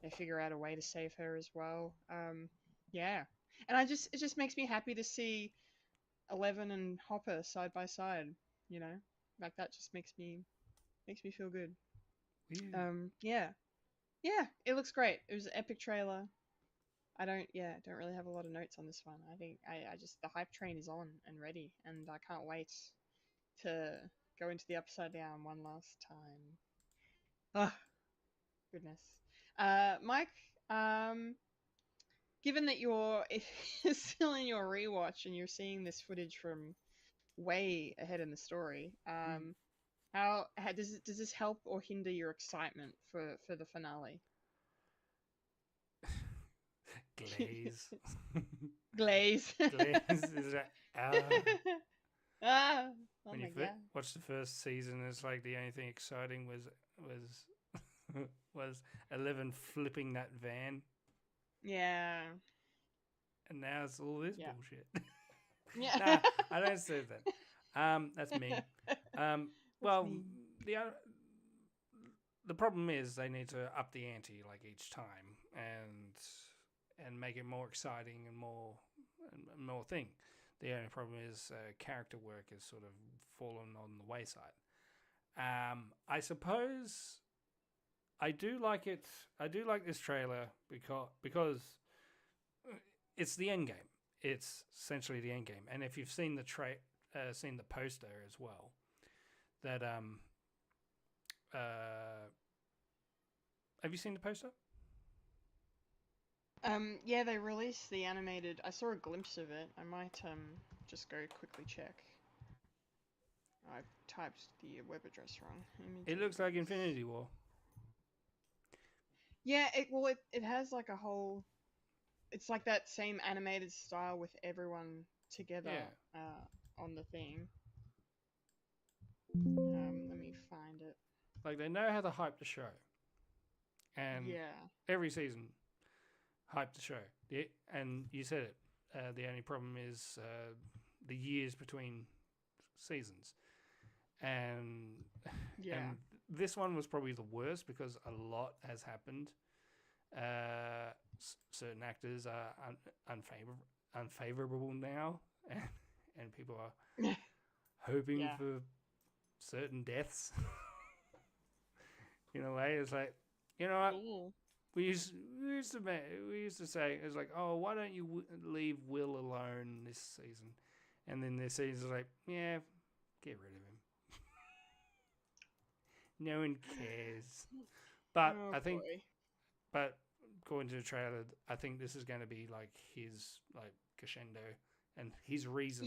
they figure out a way to save her as well. And it just makes me happy to see Eleven and Hopper side by side. You know, like that just makes me feel good. Yeah. Yeah, it looks great. It was an epic trailer. I don't really have a lot of notes on this one. I think I just the hype train is on and ready, and I can't wait to go into the Upside Down one last time. Oh, goodness. Mike, given that you're still in your rewatch and you're seeing this footage from way ahead in the story, how does this help or hinder your excitement for the finale? Glaze. Glaze. Glaze is like, Ah, oh when my you god. watch the first season, it's like the only thing exciting was was 11 flipping that van, Yeah. and now it's all this Yeah. bullshit. Yeah. Nah, I don't say that. That's me. Well, me. the problem is they need to up the ante like each time and make it more exciting and more thing. The only problem is character work has sort of fallen on the wayside. I suppose I do like it. I do like this trailer because it's the end game. It's essentially the end game. And if you've seen the seen the poster as well, that have you seen the poster? Yeah, they released the animated. I saw a glimpse of it. I might just go quickly check. I typed the web address wrong. It looks like Infinity War. Yeah, it has like a whole. It's like that same animated style with everyone together on the thing. Let me find it. Like they know how to hype the show, and every season hype the show. And you said it. The only problem is the years between seasons, and this one was probably the worst because a lot has happened. Certain actors are unfavorable now, and people are hoping for certain deaths. In a way, it's like, you know what? Cool. We used to say, it's like, oh, why don't you leave Will alone this season? And then this season's like, yeah, get rid of him. No one cares. But I think, but according to the trailer, I think this is going to be like his like crescendo and his reason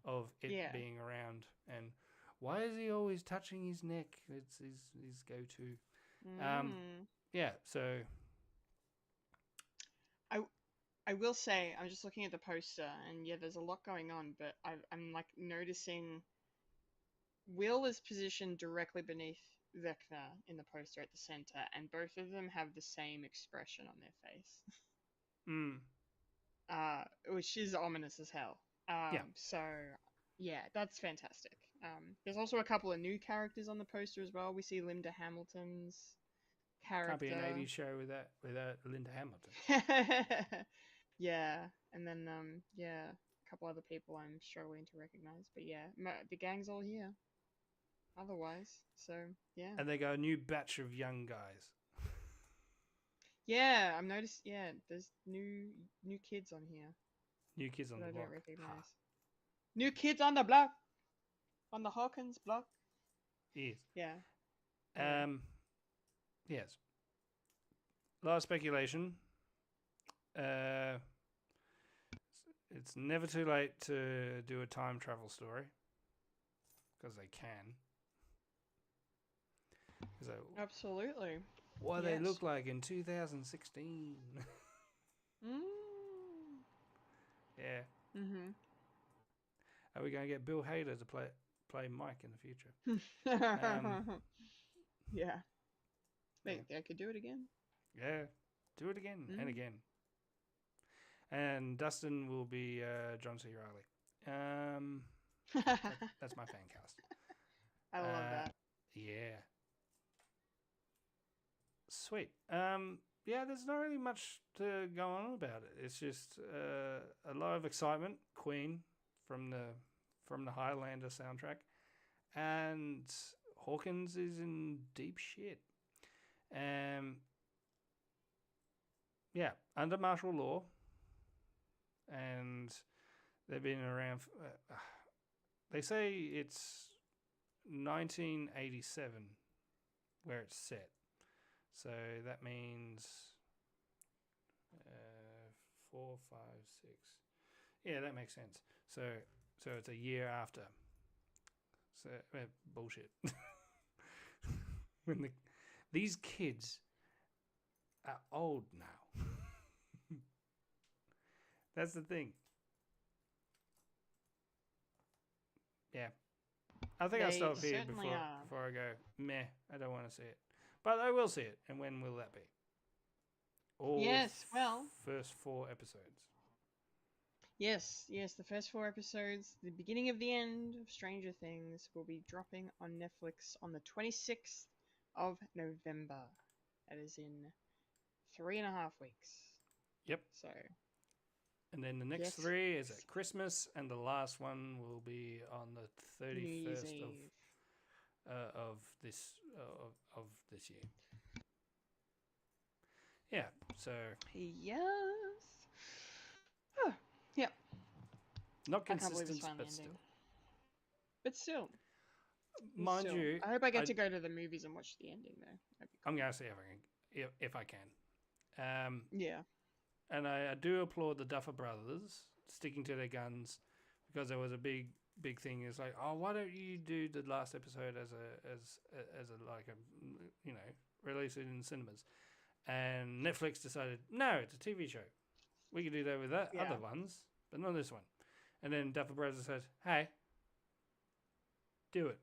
of it being around. And why is he always touching his neck? It's his go-to. Yeah, so I will say, I'm just looking at the poster, and there's a lot going on, but I'm like noticing Will is positioned directly beneath Vecna in the poster at the center, and both of them have the same expression on their face. Which is ominous as hell. So, yeah, that's fantastic. There's also a couple of new characters on the poster as well. We see Linda Hamilton's character. Can't be an 80s show without Linda Hamilton. Yeah, and then a couple other people I'm struggling to recognize, but the gang's all here. Otherwise, so yeah. And they got a new batch of young guys. Yeah, I've noticed. Yeah, there's new kids on here. New kids on the block. I don't recognize. New kids on the block. On the Hawkins block. Yes. Yeah. Yes. A lot of speculation. It's never too late to do a time travel story because they can. So, absolutely. What they look like in 2016. Yeah. Are we going to get Bill Hader to play Mike in the future? Yeah. They could do it again. Yeah. Do it again and again. And Dustin will be John C. Reilly. That's my fan cast. I love that. Yeah. Sweet. Yeah, there's not really much to go on about it. It's just a lot of excitement. Queen, from the Highlander soundtrack, and Hawkins is in deep shit. Yeah, under martial law, and they've been around. They say it's 1987 where it's set, so that means 4, 5, 6. Yeah, that makes sense. So it's a year after. So bullshit. When these kids are old now. That's the thing. Yeah. I think I'll They stop here certainly before are. before I go, meh, I don't want to see it. But I will see it. And when will that be? All Yes, well. first 4 episodes. Yes, the first 4 episodes, the beginning of the end of Stranger Things, will be dropping on Netflix on the 26th of November. That is in 3.5 weeks. Yep. So, And then the next Yes. 3 is at Christmas, and the last one will be on the New Year's 31st Eve. of this year. Yeah. So Yes. Oh, yeah. not I can't believe it's consistent, finally but still. ending. But still. Mind still. you, I hope I get to go to the movies and watch the ending, though. That'd be I'm cool. going to see if I can. Yeah. And I do applaud the Duffer Brothers sticking to their guns, because there was a big thing. It's like, oh, why don't you do the last episode as release it in cinemas? And Netflix decided, no, it's a TV show. We can do that with that Yeah. other ones, but not this one. And then Duffer Brothers said, hey, do it.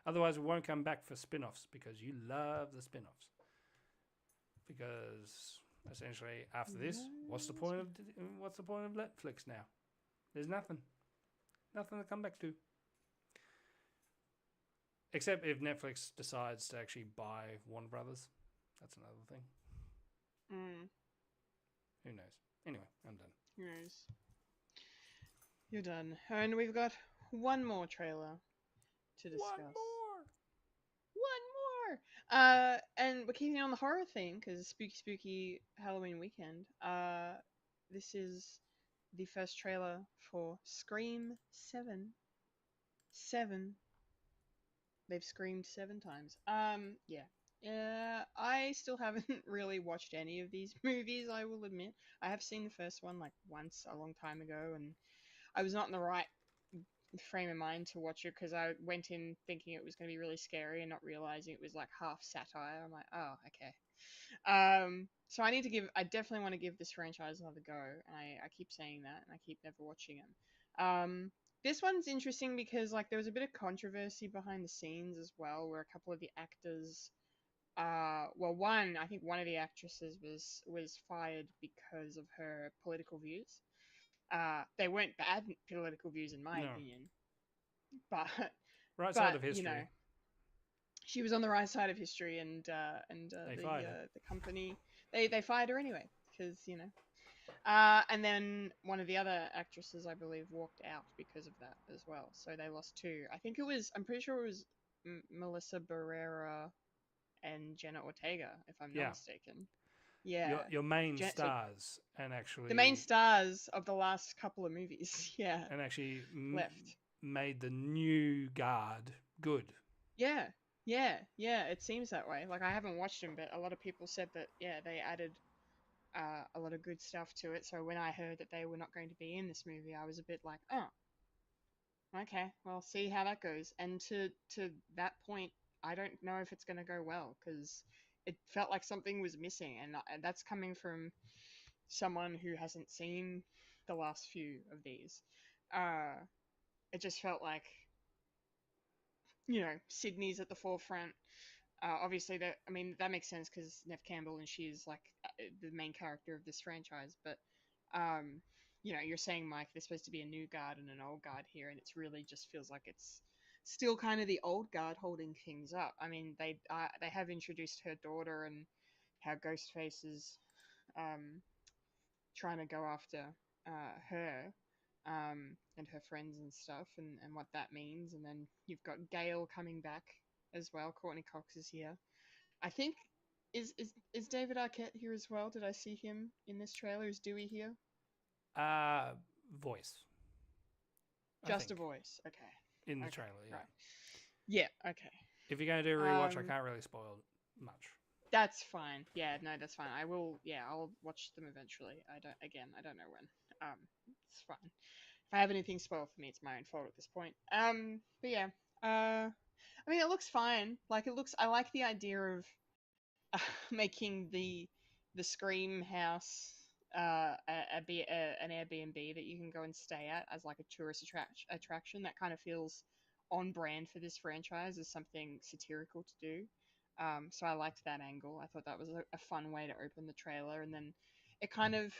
Otherwise, we won't come back for spin-offs, because you love the spin-offs. Because essentially, after this, what's the point of Netflix now? There's nothing to come back to. Except if Netflix decides to actually buy Warner Brothers. That's another thing. Mm. Who knows? Anyway, I'm done. Who knows? You're done. And we've got one more trailer to discuss. One more! And we're keeping on the horror theme because spooky Halloween weekend. This is the first trailer for Scream 7. 7. They've screamed 7 times. Yeah. I still haven't really watched any of these movies, I will admit. I have seen the first one like once a long time ago, and I was not in the right frame of mind to watch it because I went in thinking it was going to be really scary and not realizing it was like half satire. I'm like, oh, okay. So I definitely want to give this franchise another go. And I keep saying that, and I keep never watching them. This one's interesting because like there was a bit of controversy behind the scenes as well, where a couple of the actors, I think one of the actresses was fired because of her political views. They weren't bad political views in my No. opinion, but Right side of you history. know, she was on the right side of history, and They fired her. the company they fired her anyway because you know. And then one of the other actresses, I believe, walked out because of that as well. So they lost 2. I'm pretty sure it was Melissa Barrera and Jenna Ortega, if I'm not mistaken. Yeah. Your main So stars, and actually the main stars of the last couple of movies, yeah, and actually left. made the new guard good. Yeah. It seems that way. Like I haven't watched them, but a lot of people said that they added a lot of good stuff to it. So when I heard that they were not going to be in this movie, I was a bit like, oh, okay, well, see how that goes. And to that point, I don't know if it's going to go well because it felt like something was missing, and that's coming from someone who hasn't seen the last few of these. It just felt like, Sydney's at the forefront. Obviously, that makes sense because Neve Campbell, and she's like the main character of this franchise. But you're saying, Mike, there's supposed to be a new guard and an old guard here, and it's really just feels like it's still kind of the old guard holding things up. I mean, they have introduced her daughter and how Ghostface is trying to go after her, and her friends and stuff, and what that means. And then you've got Gail coming back as well. Courtney Cox is here. I think is David Arquette here as well? Did I see him in this trailer? Is Dewey here? Voice. Just a voice. Okay. In the Okay, trailer, yeah. right. Yeah. Okay. If you're going to do a rewatch, I can't really spoil much. That's fine. Yeah, no, that's fine. I will. Yeah, I'll watch them eventually. I don't know when. It's fine. If I have anything spoiled for me, it's my own fault at this point. But yeah. I mean, it looks fine. Like it looks. I like the idea of making the Scream house an Airbnb that you can go and stay at as like a tourist attraction. That kind of feels on brand for this franchise as something satirical to do. So I liked that angle. I thought that was a fun way to open the trailer, and then it kind of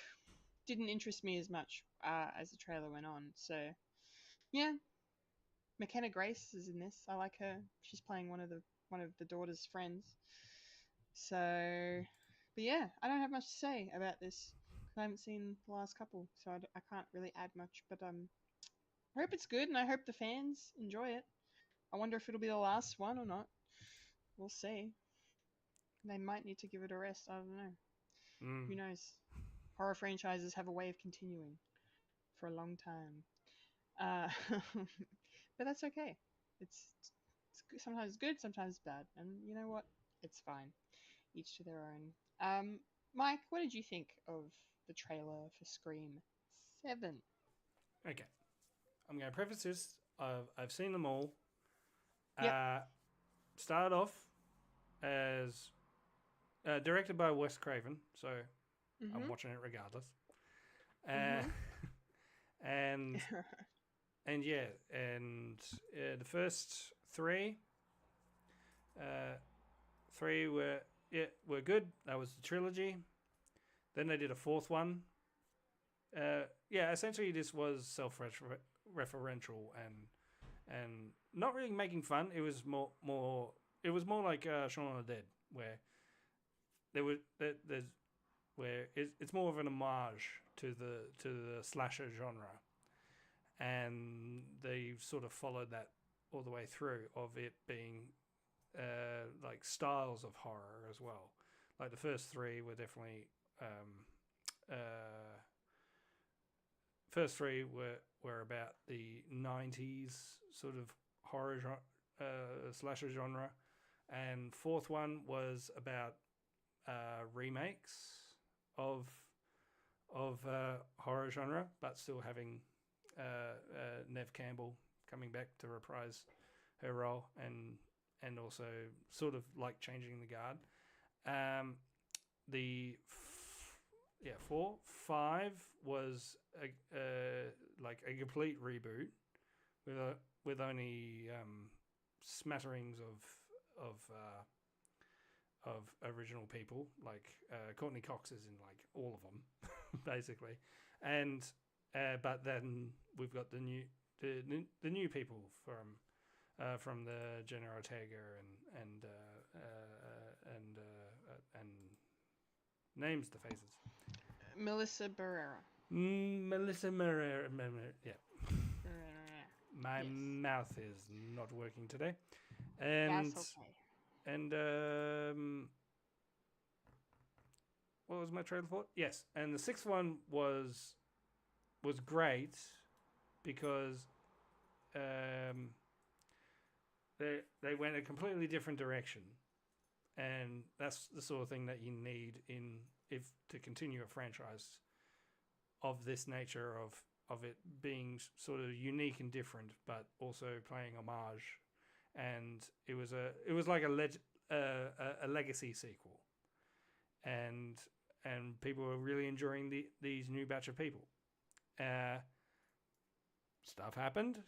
didn't interest me as much as the trailer went on. So yeah, McKenna Grace is in this. I like her. She's playing one of the daughter's friends. So, but yeah, I don't have much to say about this because I haven't seen the last couple, so I can't really add much. But I hope it's good, and I hope the fans enjoy it. I wonder if it'll be the last one or not. We'll see. They might need to give it a rest. I don't know. Who knows? Horror franchises have a way of continuing for a long time. But that's okay. It's sometimes good, sometimes bad, and you know what? It's fine. Each to their own. Mike, what did you think of the trailer for Scream 7? Okay. I'm going to preface this. I've seen them all. Yep. Started off as directed by Wes Craven, so I'm watching it regardless. And yeah, and the first three were good. That was the trilogy. Then they did a fourth one. Essentially this was self-referential and not really making fun. It was more like Shaun of the Dead, where it's more of an homage to the slasher genre, and they sort of followed that all the way through, of it being like styles of horror as well. Like the first three were definitely first three were about the 90s sort of horror slasher genre, and fourth one was about remakes of horror genre, but still having Neve Campbell coming back to reprise her role, and also sort of like changing the guard. Five was like a complete reboot with only smatterings of original people. Like Courtney Cox is in like all of them, basically, and but then we've got the new people from the Jenna Ortega and names the faces. Melissa Barrera. Melissa Barrera. Yeah. My mouth is not working today. And That's okay. and what was my trailer for? Yes, and the sixth one was great because they went a completely different direction, and that's the sort of thing that you need to continue a franchise of this nature, of it being sort of unique and different, but also playing homage. And it was like a legacy sequel, and people were really enjoying these new batch of people. Stuff happened,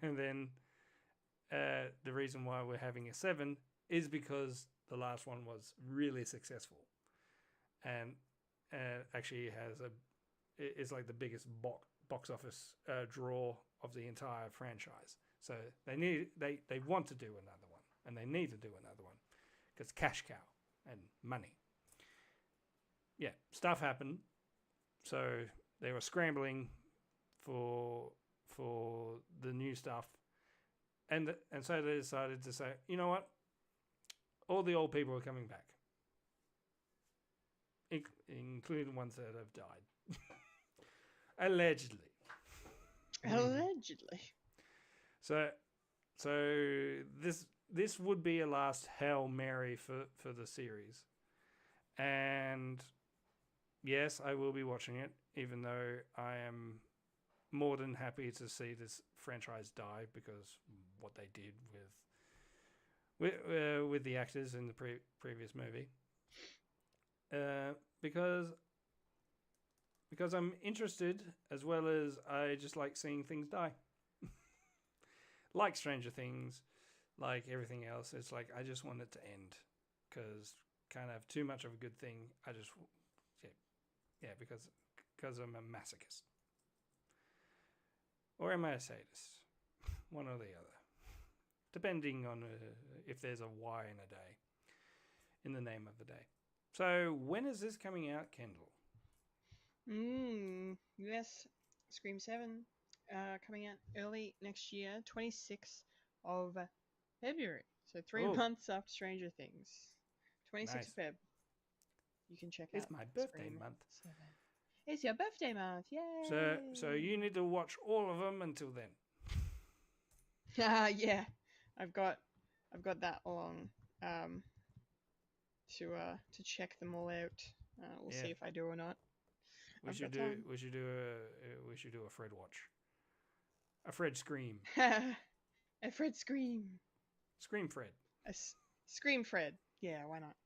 and then the reason why we're having a 7 is because the last one was really successful, and actually is like the biggest box office draw of the entire franchise. So they want to do another one, and they need to do another one because cash cow and money. Yeah, stuff happened. So they were scrambling for the new stuff, and so they decided to say, you know what, all the old people are coming back, including ones that have died, allegedly. Allegedly. So this would be a last Hail Mary for the series, and yes, I will be watching it, even though I am more than happy to see this franchise die, because what they did with the actors in the previous movie, because I'm interested, as well as I just like seeing things die. Like Stranger Things, like everything else, it's like I just want it to end, because can't have too much of a good thing. I just because I'm a masochist. Or am I a sadist? One or the other. Depending on if there's a Y in a day. In the name of the day. So, when is this coming out, Kendall? Yes, Scream 7 coming out early next year, 26th of February. So 3 months after Stranger Things. 26th Nice. of Feb. You can check out. It's my birthday Scream month. 7. It's your birthday month, yay! So you need to watch all of them until then. Yeah, I've got that along to check them all out. We'll see if I do or not. We should do a Fred watch. A Fred scream. A Fred scream. Scream Fred. Scream Fred. Yeah, why not?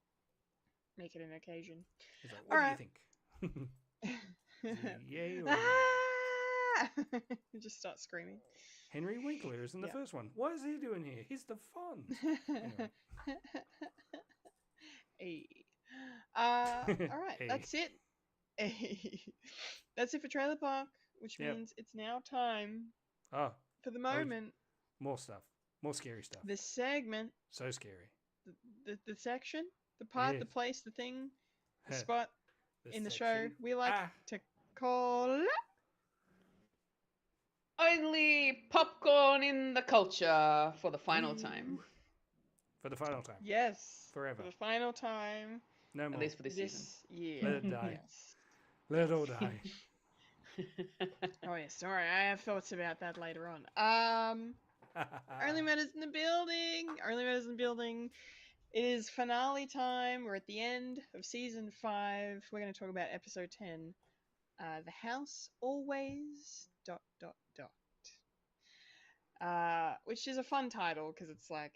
Make it an occasion. He's like, what do you think? Yay or nay? Just start screaming. Henry Winkler is in the first one. What is he doing here? He's the fun. Anyway. Hey. All right, Hey. that's it. Hey. That's it for Trailer Park, which means it's now time for the moment. More stuff. More scary stuff. The segment. So scary. The section, the part, the place, the thing, the spot in the show we like to call Only popcorn in the culture for the final time. For the final time. Yes. Forever. For the final time. No more. At least for this season. Year. Let it die. Yes. Let it all die. Oh yes, don't worry. I have thoughts about that later on. Only Matters in the building. Only Matters in the building. It is finale time. We're at the end of season 5. We're going to talk about episode 10. The house always ... which is a fun title because it's like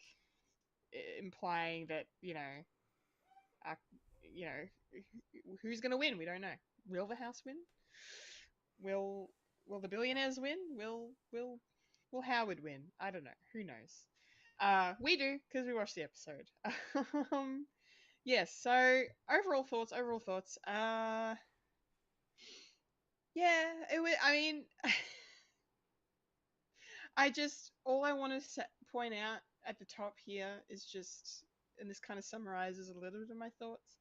implying that who's going to win? We don't know. Will the house win? Will the billionaires win? Will Howard win? I don't know. Who knows? We do because we watched the episode. Yes. So overall thoughts. Yeah. It was. I mean, all I want to point out at the top here is just, and this kind of summarizes a little bit of my thoughts.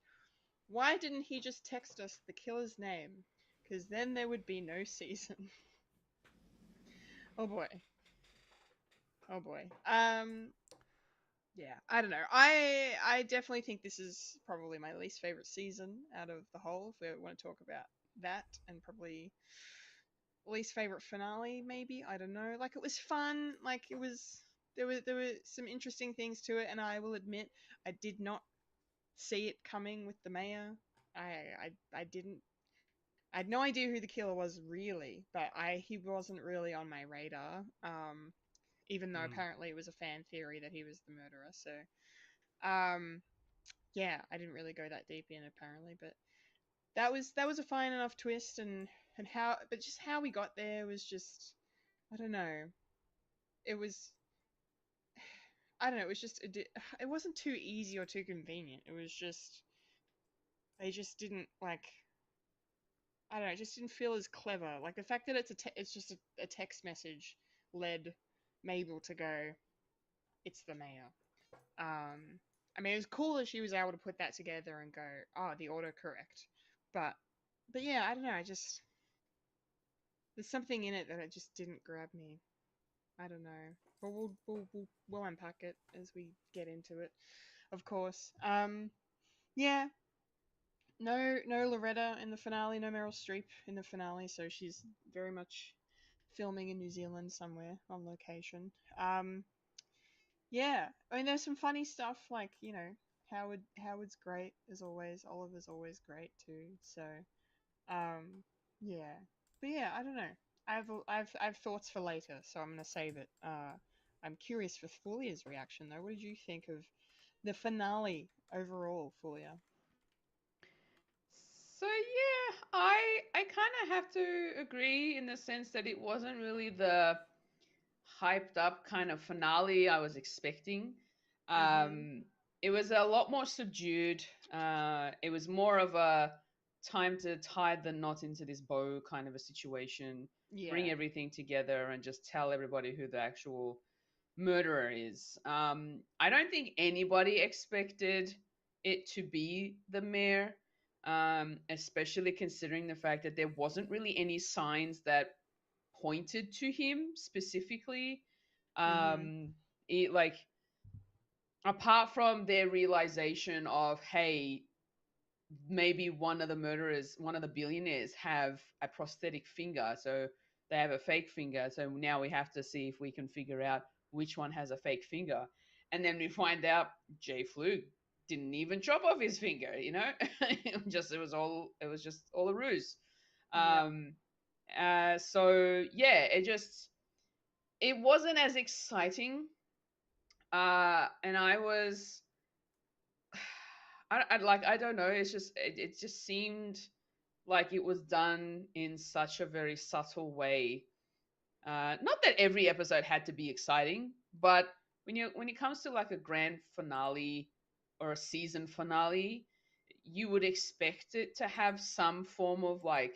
Why didn't he just text us the killer's name? Because then there would be no season. Oh boy. Yeah, I don't know. I definitely think this is probably my least favorite season out of the whole, if we want to talk about that, and probably least favorite finale, maybe. I don't know. Like, it was fun. Like, it was, there were some interesting things to it, and I will admit I did not see it coming with the mayor. I didn't. I had no idea who the killer was really, but he wasn't really on my radar. Even though apparently it was a fan theory that he was the murderer. So, yeah, I didn't really go that deep in apparently, but that was a fine enough twist, but just how we got there was just, I don't know. It was just, it wasn't too easy or too convenient. It was just, they just didn't like, I don't know, it just didn't feel as clever. Like the fact that it's just a text message led Mabel to go, it's the mayor. I mean, it was cool that she was able to put that together and go, oh, the autocorrect. But yeah, I don't know. There's something in it that it just didn't grab me. I don't know. But we'll unpack it as we get into it, of course. Yeah. No Loretta in the finale. No Meryl Streep in the finale. So she's very much filming in New Zealand somewhere on location. Yeah. I mean, there's some funny stuff like Howard's great as always. Oliver's always great too. So yeah. But yeah, I don't know. I've thoughts for later, so I'm gonna save it. I'm curious for Fulia's reaction though. What did you think of the finale overall, Fulia? So yeah, I kind of have to agree in the sense that it wasn't really the hyped up kind of finale I was expecting. It was a lot more subdued. It was more of a time to tie the knot into this bow kind of a situation, bring Yeah. everything together, and just tell everybody who the actual murderer is. I don't think anybody expected it to be the mayor, especially considering the fact that there wasn't really any signs that pointed to him specifically. Like apart from their realization of, hey, maybe one of the murderers, one of the billionaires, have a prosthetic finger, so they have a fake finger. So now we have to see if we can figure out which one has a fake finger. And then we find out Jay Flug didn't even chop off his finger. It was just all a ruse. So yeah, it wasn't as exciting. And I was, I don't know. It just seemed like it was done in such a very subtle way. Not that every episode had to be exciting, but when it comes to like a grand finale or a season finale, you would expect it to have some form of like,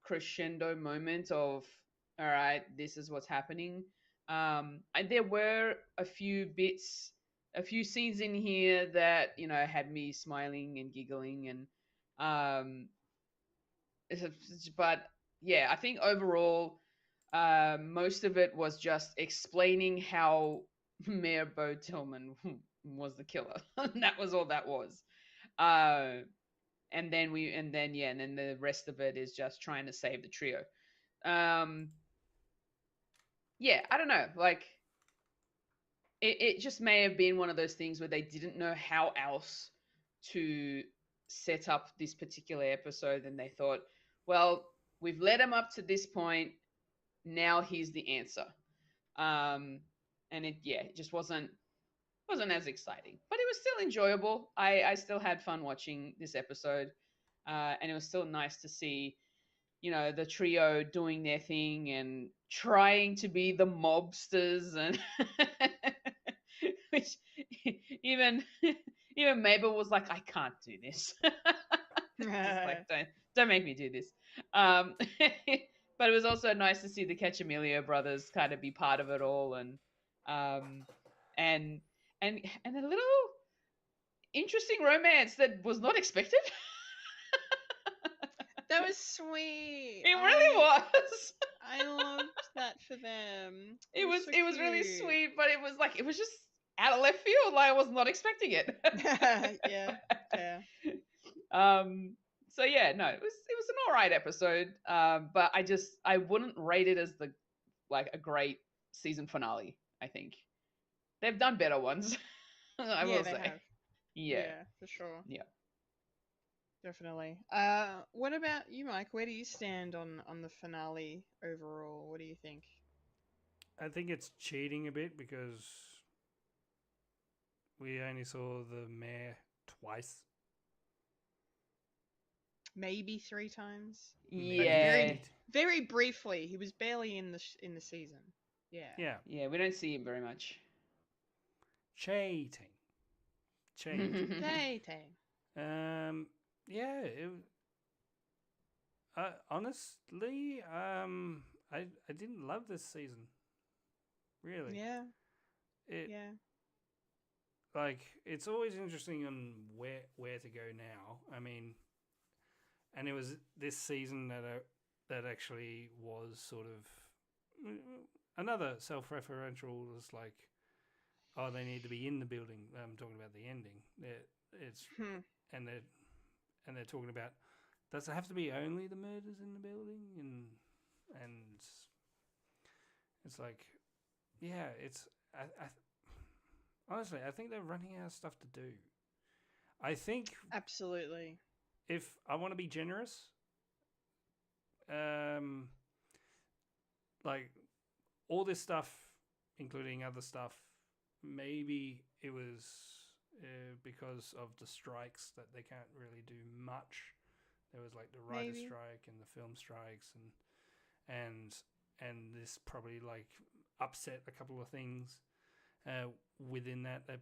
crescendo moment of, all right, this is what's happening. There were a few scenes in here that had me smiling and giggling, and but yeah, I think overall, most of it was just explaining how Mayor Bo Tillman was the killer. That was all that was. And then the rest of it is just trying to save the trio. Yeah, I don't know. Like, it just may have been one of those things where they didn't know how else to set up this particular episode, and they thought, well, we've led him up to this point. Now here's the answer. And it just wasn't as exciting, but it was still enjoyable. I still had fun watching this episode, and it was still nice to see, the trio doing their thing and trying to be the mobsters, and which even Mabel was like, I can't do this. Just like, don't make me do this. But it was also nice to see the Cacciamilio brothers kind of be part of it all, and a little interesting romance that was not expected. That was sweet. It really was. I loved that for them. It was so really cute. sweet, but it was just out of left field. Like, I was not expecting it. Yeah. So yeah, no, it was an alright episode. But I wouldn't rate it as a great season finale. I think they've done better ones. I will say. Have. Yeah, for sure. Yeah. Definitely. What about you, Mike? Where do you stand on the finale overall? What do you think? I think it's cheating a bit because we only saw the mayor twice. Maybe 3 times. Yeah. Very briefly. He was barely in the season. Yeah. Yeah. Yeah, we don't see him very much. Cheating. Cheating. Yeah. Honestly, I didn't love this season. Really. Yeah. Like, it's always interesting on where to go now. I mean, and it was this season that that actually was sort of another self-referential. Was like, oh, they need to be in the building. I'm talking about the ending. It's and they're talking about, does it have to be only the murders in the building? And it's like, yeah, it's honestly, I think they're running out of stuff to do. I think Absolutely. if I want to be generous, like all this stuff, including other stuff, maybe it was because of the strikes that they can't really do much. There was like the writer's Maybe. strike and the film strikes, and this probably like upset a couple of things within that. They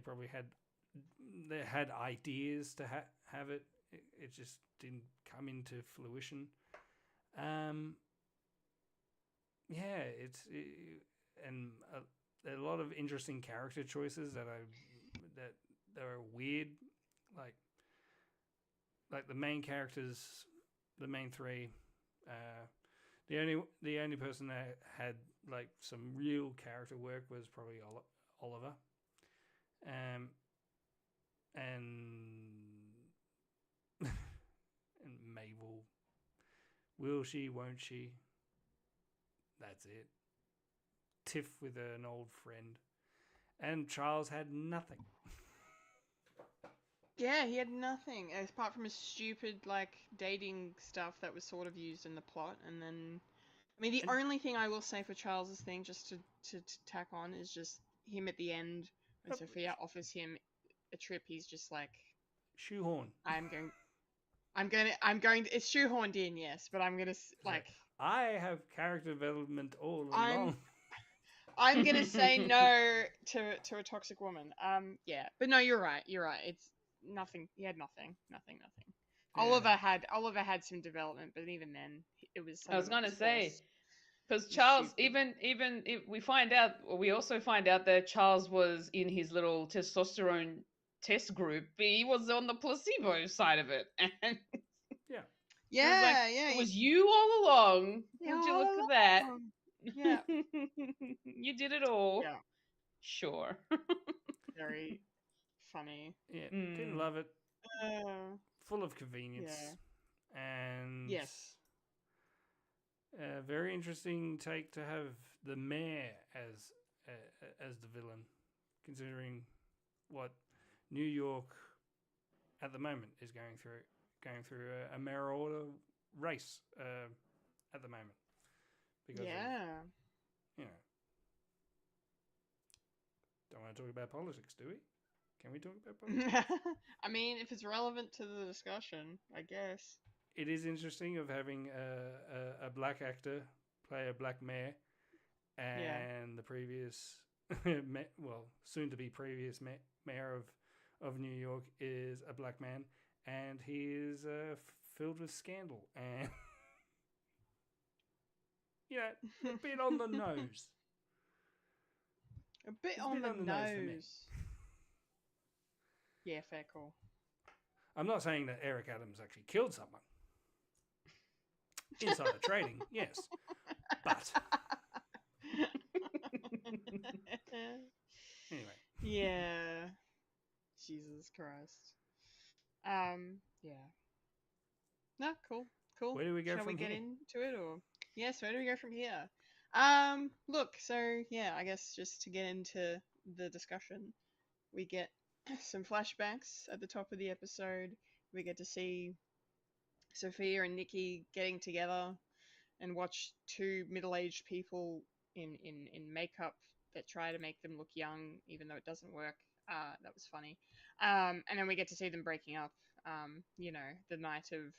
probably had ideas to have it. It just didn't come into fruition. Yeah, and a lot of interesting character choices that are weird, like the main characters, the main three. The only person that had like some real character work was probably Oliver, and and Mabel. Will she? Won't she? That's it. Tiff with an old friend, and Charles had nothing. Yeah, he had nothing apart from his stupid like dating stuff that was sort of used in the plot, and then I mean the only thing I will say for Charles's thing, just to tack on, is just him at the end when Sophia offers him a trip. He's just like, shoehorn. I'm going. It's shoehorned in, yes, but I'm gonna like. I have character development all along. I'm gonna say no to a toxic woman. Yeah, but no, you're right. You're right. It's nothing. He had nothing. Yeah. Oliver had some development, but even then, it was. I was gonna say, false. because Charles, Stupid. even if we also find out that Charles was in his little testosterone test group, but he was on the placebo side of it, and Yeah. Yeah, it was you all along. Yeah, Would you all look at that? along. Yeah. You did it all. Yeah. Sure. Very funny. Yeah. Didn't love it. Full of convenience. Yeah. And Yes. a very interesting take to have the mayor as the villain, considering what New York at the moment is going through a mayoral race at the moment. Because Yeah. of, don't want to talk about politics, do we? Can we talk about politics? I mean, if it's relevant to the discussion, I guess. It is interesting of having a black actor play a black mayor, and the previous, soon to be previous mayor of New York is a black man, and he is filled with scandal and a bit on the nose. A bit on the nose. Yeah, fair call. I'm not saying that Eric Adams actually killed someone. Insider trading, yes. But anyway. Yeah. Jesus Christ. Yeah. No, cool. Where do we go Shall from we get here? into it, or yes, where do we go from here? Look, so yeah, I guess just to get into the discussion, we get some flashbacks at the top of the episode. We get to see Sophia and Nikki getting together and watch two middle-aged people in makeup that try to make them look young, even though it doesn't work. That was funny. And then we get to see them breaking up, the night of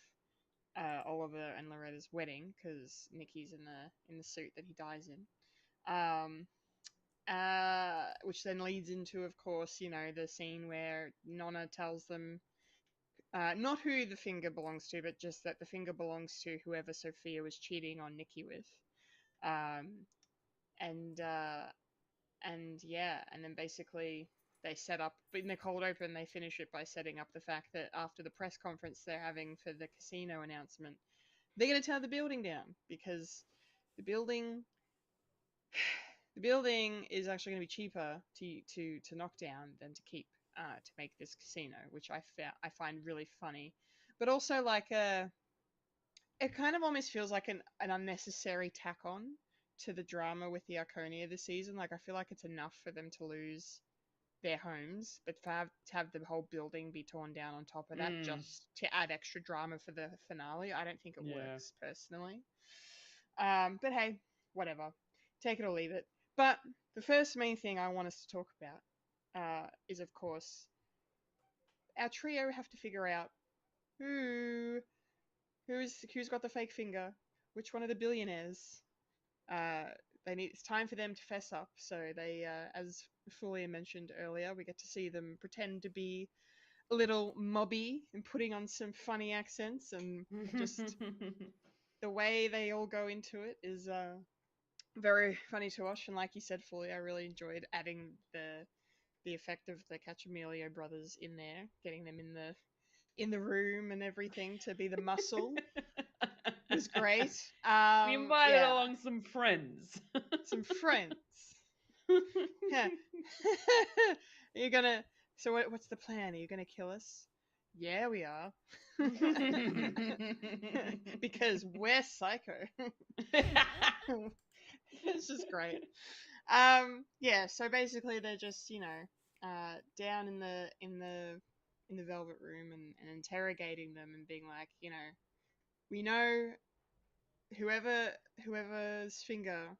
Oliver and Loretta's wedding, because Nikki's in the suit that he dies in. Which then leads into, of course, the scene where Nonna tells them not who the finger belongs to, but just that the finger belongs to whoever Sophia was cheating on Nikki with. And then basically they set up, in the cold open, they finish it by setting up the fact that after the press conference they're having for the casino announcement, they're going to tear the building down because the building is actually going to be cheaper to knock down than to keep to make this casino, which I find really funny, but also like it kind of almost feels like an unnecessary tack on to the drama with the Arconia this season. Like I feel like it's enough for them to lose their homes, but to have the whole building be torn down on top of that just to add extra drama for the finale, I don't think it works personally. But hey, whatever, take it or leave it. But the first main thing I want us to talk about is, of course, our trio have to figure out who's got the fake finger, which one of the billionaires. It's time for them to fess up. So they, as Fulya mentioned earlier, we get to see them pretend to be a little mobby and putting on some funny accents, and just the way they all go into it is very funny to watch. And like you said, Fulya, I really enjoyed adding the effect of the Cacciamelio brothers in there, getting them in the room and everything to be the muscle. It was great. We invited along some friends. Some friends. You're gonna. So what's the plan? Are you gonna kill us? Yeah, we are. Because we're psycho. It's just great. Yeah. So basically, they're just down in the velvet room and interrogating them and being like, we know whoever's finger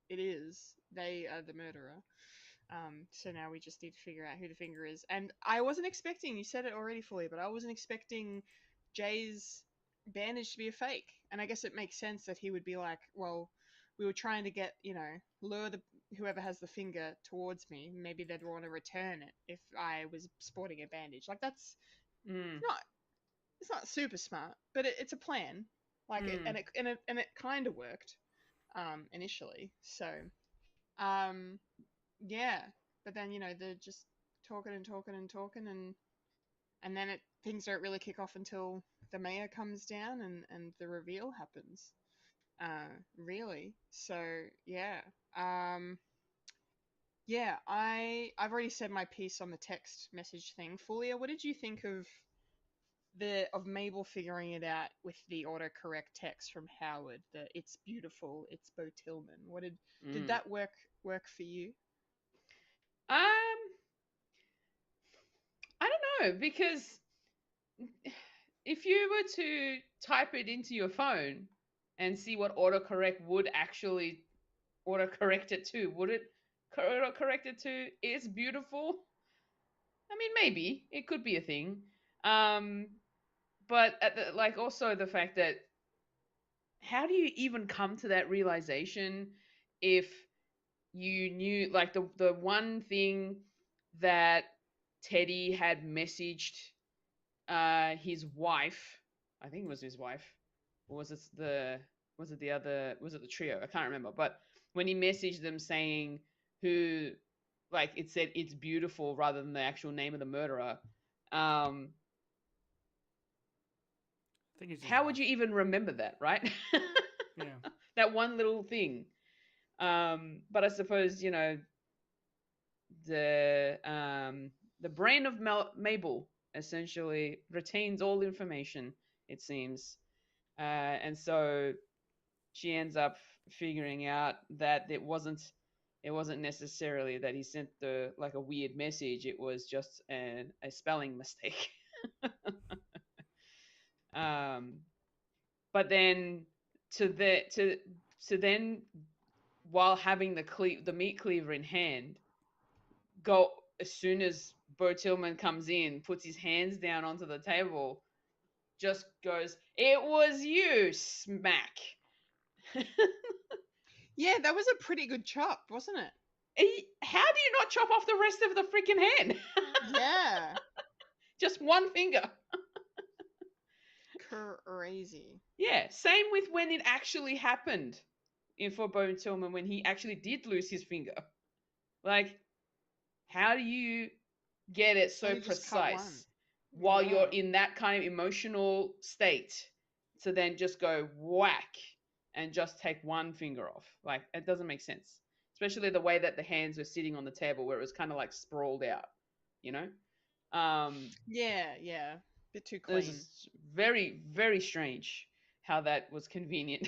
it is, they are the murderer. So now we just need to figure out who the finger is. And I wasn't expecting, you said it already, Fully, but I wasn't expecting Jay's bandage to be a fake. And I guess it makes sense that he would be like, well, we were trying to get, lure whoever has the finger towards me. Maybe they'd want to return it if I was sporting a bandage. Like that's it's not super smart, but it's a plan. Like it, and it kind of worked initially. So yeah, but then they're just talking and then things don't really kick off until the mayor comes down and the reveal happens. Really. So yeah. Yeah, I've already said my piece on the text message thing. Fulia, what did you think of Mabel figuring it out with the autocorrect text from Howard? It's beautiful, it's Bo Tillman. Did that work for you? I don't know, because if you were to type it into your phone and see what autocorrect would actually autocorrect it to, would it autocorrect it to "it's beautiful"? I mean, maybe it could be a thing, but also the fact that how do you even come to that realization if you knew, like, the one thing that Teddy had messaged his wife, I think it was his wife, or was it the trio? I can't remember. But when he messaged them saying who, like, it said "it's beautiful" rather than the actual name of the murderer. How would you even remember that, right? Yeah. That one little thing. But I suppose, the brain of Mabel essentially retains all information, it seems. And so she ends up figuring out that it wasn't necessarily that he sent a weird message. It was just a spelling mistake. But then then while having the meat cleaver in hand, go as soon as Bo Tillman comes in, puts his hands down onto the table, just goes, "It was you, smack." Yeah, that was a pretty good chop, wasn't it? How do you not chop off the rest of the freaking hand? Yeah. Just one finger. Crazy. Yeah, same with when it actually happened for Bo Tillman, when he actually did lose his finger. Like, how do you get it so precise while you're in that kind of emotional state to then just go whack and just take one finger off. Like, it doesn't make sense. Especially the way that the hands were sitting on the table where it was kind of like sprawled out, you know? Yeah. Bit too It was clean. just very, very strange how that was convenient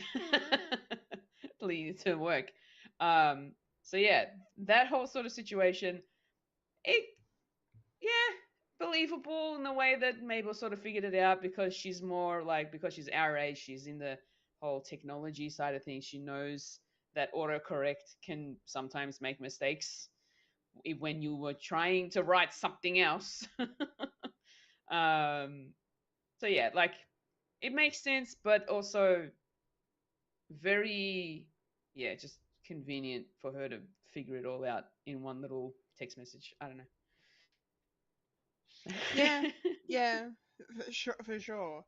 to work. So yeah, that whole sort of situation, it, yeah, believable in the way that Mabel sort of figured it out, because she's more like, because she's our age, she's in the whole technology side of things. She knows that autocorrect can sometimes make mistakes when you were trying to write something else. So yeah, like, it makes sense, but also very, yeah, just convenient for her to figure it all out in one little text message. I don't know. Yeah, for sure.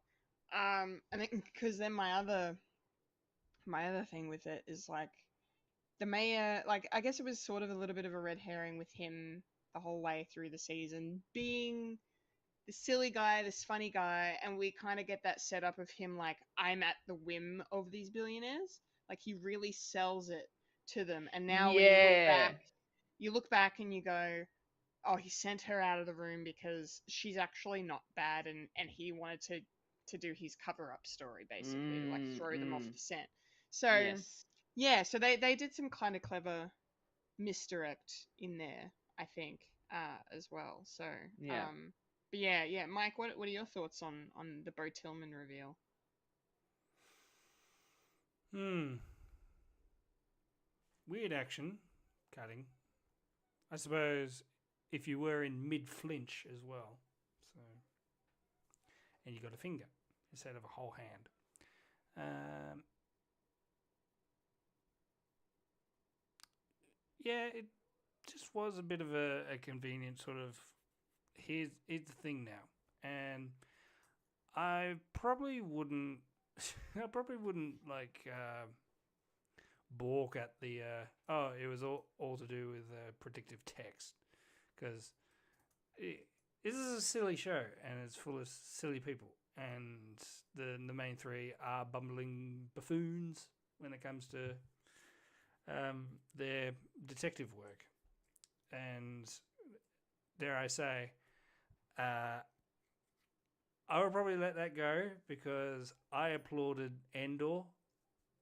I think because then my other thing with it is like the mayor, like I guess it was sort of a little bit of a red herring with him the whole way through the season, being this silly guy, this funny guy, and we kind of get that setup of him like, I'm at the whim of these billionaires. Like, he really sells it to them. And now when you look back and you go, oh, he sent her out of the room because she's actually not bad, and he wanted to do his cover-up story, basically, to like throw them off the scent. So Yes. yeah, so they did some kind of clever misdirect in there, I think, as well. So Yeah. but yeah, Mike, what are your thoughts on the Bo Tillman reveal? Weird action, cutting. I suppose if you were in mid-flinch as well. So, and you got a finger instead of a whole hand. Yeah, it just was a bit of a convenient sort of, here's the thing now. And I probably wouldn't like balk at the it was all to do with predictive text, because this is a silly show and it's full of silly people, and the main three are bumbling buffoons when it comes to their detective work. And dare I say, I would probably let that go, because I applauded Endor,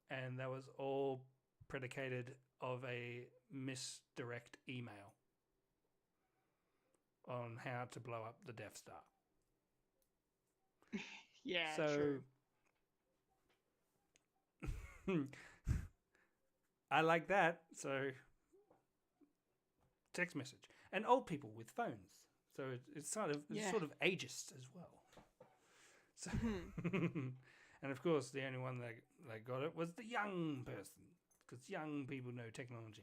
and that was all predicated of a misdirect email on how to blow up the Death Star. Yeah, so, true. I like that. So, text message. And old people with phones. So it's sort of ageist as well. So and of course, the only one that got it was the young person, because young people know technology.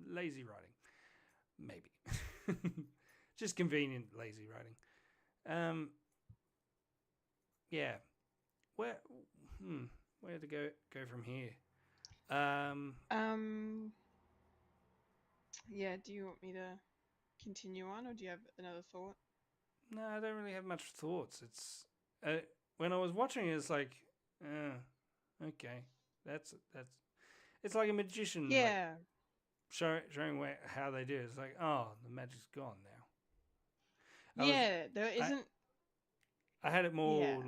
Lazy writing, maybe. Just convenient lazy writing. Yeah. Where to go from here? Yeah, do you want me to continue on, or do you have another thought? No, I don't really have much thoughts. It's when I was watching it, it's like, okay, that's it's like a magician, yeah, like, showing how they do it. It's like, oh, the magic's gone now. there isn't. I had it more Yeah,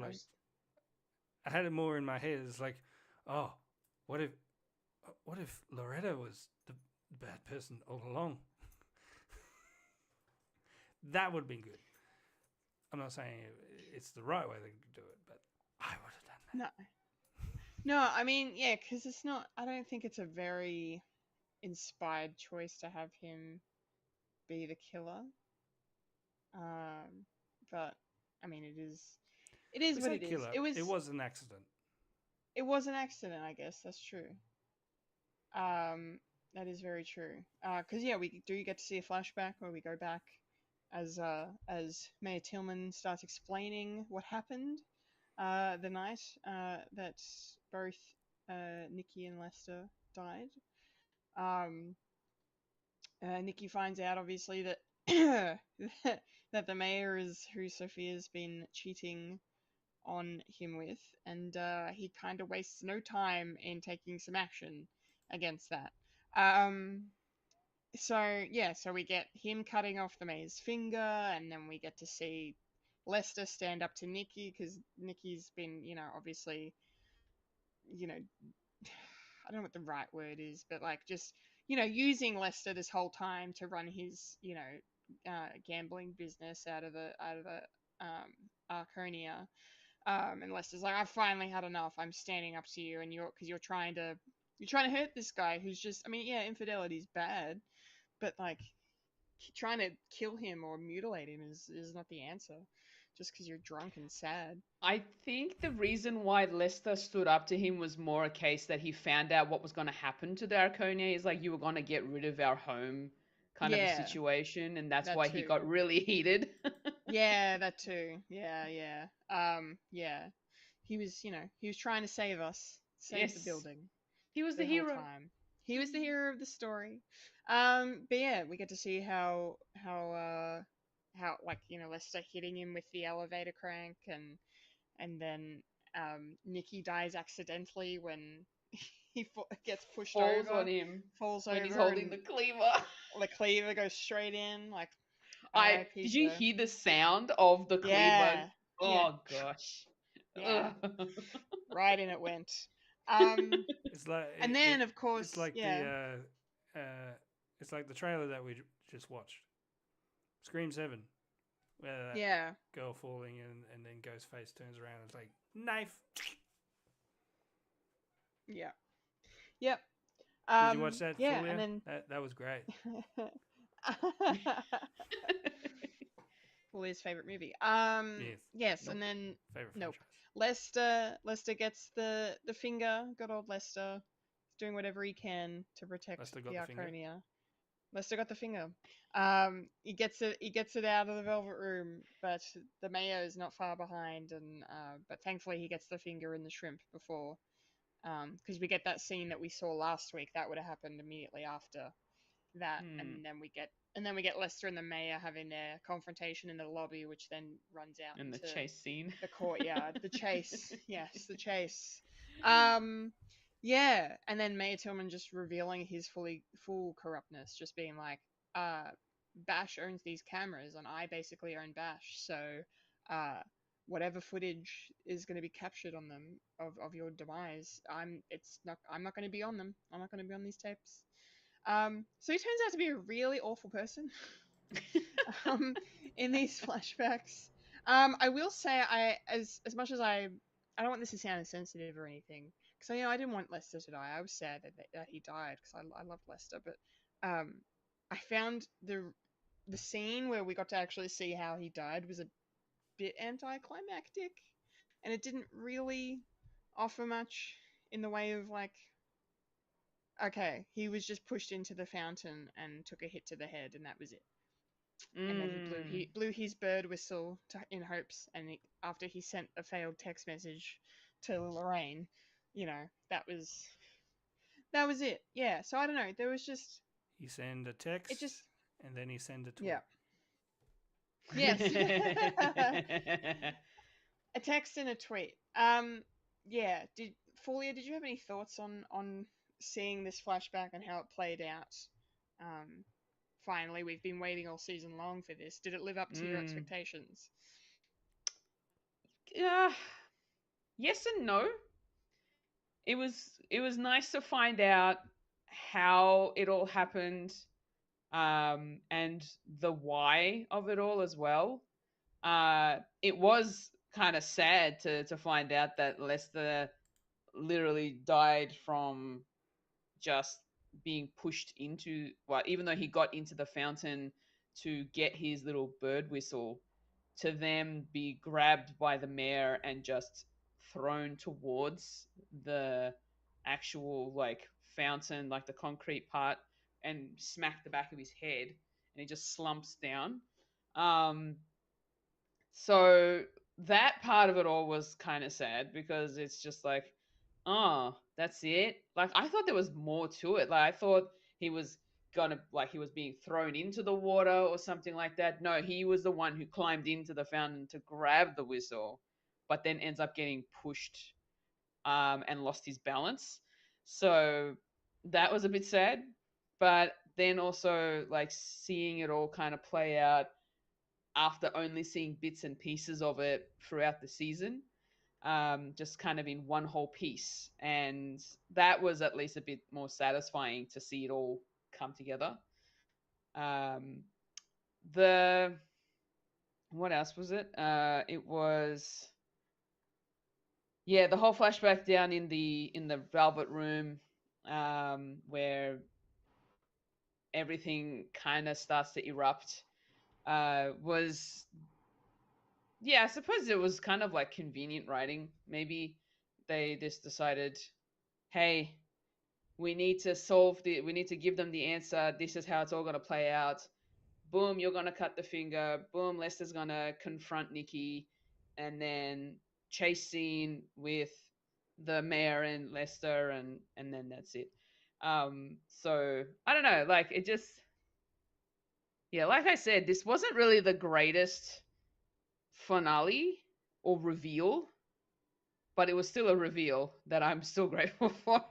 I had it more in my head. It's like, oh, what if Loretta was the bad person all along? That would have been good. I'm not saying it's the right way to do it, but I would have done that. No, I mean, yeah, because it's not. I don't think it's a very inspired choice to have him be the killer. But I mean, it is what it is. It was an accident. It was an accident, I guess. That's true. That is very true. Because yeah, we do get to see a flashback where we go back as Mayor Tillman starts explaining what happened the night that both Nikki and Lester died. Nikki finds out, obviously, that that the mayor is who Sophia's been cheating on him with, and he kind of wastes no time in taking some action against that. So yeah, so we get him cutting off the mayor's finger, and then we get to see Lester stand up to Nikki because Nikki's been, obviously, you know, I don't know what the right word is, but like just, using Lester this whole time to run his, gambling business out of the Arconia. And Lester's like, I've finally had enough. I'm standing up to you, and because you're trying to hurt this guy who's just, I mean, yeah, infidelity's bad, but like trying to kill him or mutilate him is not the answer. Just because you're drunk and sad. I think the reason why Lester stood up to him was more a case that he found out what was going to happen to the Arconia. Is like, you were going to get rid of our home kind of a situation, and that's why he got really heated. Yeah, that too. Yeah. Yeah. He was, he was trying to save us, save the building. He was the hero. Time. He was the hero of the story. But yeah, we get to see how like, Lester hitting him with the elevator crank, and then Nikki dies accidentally when he gets pushed falls over on him, falls when over, he's holding the cleaver. The cleaver goes straight in. Like, did you hear the sound of the cleaver? Yeah. Oh gosh. Yeah. Right in it went. It's like, and then of course, it's like it's like the trailer that we just watched, Scream 7, where that girl falling and then Ghostface face turns around and it's like, knife. Yeah. Yep. Did you watch that? Yeah, Fulya? and then that was great. Fulya's favorite movie. Yes. And then Favorite franchise. Lester gets the finger. Good old Lester. He's doing whatever he can to protect the Arconia. Lester got the finger. He gets it out of the Velvet Room, but the mayor is not far behind, and but thankfully he gets the finger in the shrimp before, because we get that scene that we saw last week. That would have happened immediately after that, and then we get Lester and the mayor having their confrontation in the lobby, which then runs out into the chase scene, the courtyard, the chase. Yes, the chase. Yeah, and then Mayor Tillman just revealing his full corruptness, just being like, Bash owns these cameras, and I basically own Bash, so whatever footage is going to be captured on them of your demise, I'm not going to be on them. I'm not going to be on these tapes. So he turns out to be a really awful person in these flashbacks. I will say, as much as I don't want this to sound insensitive or anything, because I didn't want Lester to die. I was sad that he died because I loved Lester, but I found the scene where we got to actually see how he died was a bit anticlimactic, and it didn't really offer much in the way of like, okay, he was just pushed into the fountain and took a hit to the head, and that was it. And then he blew his bird whistle in hopes, and after he sent a failed text message to Lorraine, that was it. Yeah. So I don't know. There was just, he sent a text. And then he sent a tweet. Yeah. Yes. A text and a tweet. Yeah. Fulya, did you have any thoughts on seeing this flashback and how it played out? Finally, we've been waiting all season long for this. Did it live up to your expectations? Yes and no. It was nice to find out how it all happened, and the why of it all as well. It was kind of sad to find out that Lester literally died from just being pushed into, well, even though he got into the fountain to get his little bird whistle, to them be grabbed by the mayor and just thrown towards the actual like fountain, like the concrete part, and smack the back of his head, and he just slumps down. So that part of it all was kind of sad, because it's just like, oh, that's it. Like, I thought there was more to it. Like, I thought he was he was being thrown into the water or something like that. No, he was the one who climbed into the fountain to grab the whistle, but then ends up getting pushed and lost his balance. So that was a bit sad. But then also like seeing it all kind of play out after only seeing bits and pieces of it throughout the season, just kind of in one whole piece. And that was at least a bit more satisfying to see it all come together. What else was it? It was, yeah, the whole flashback down in the Velvet Room, where everything kind of starts to erupt, was, yeah, I suppose it was kind of like convenient writing. Maybe they just decided, hey, we need to give them the answer. This is how it's all going to play out. Boom, you're going to cut the finger. Boom, Lester's going to confront Nikki. And then chase scene with the mayor and Lester, and then that's it. So I don't know, like it just, yeah, like I said, this wasn't really the greatest finale or reveal, but it was still a reveal that I'm still grateful for.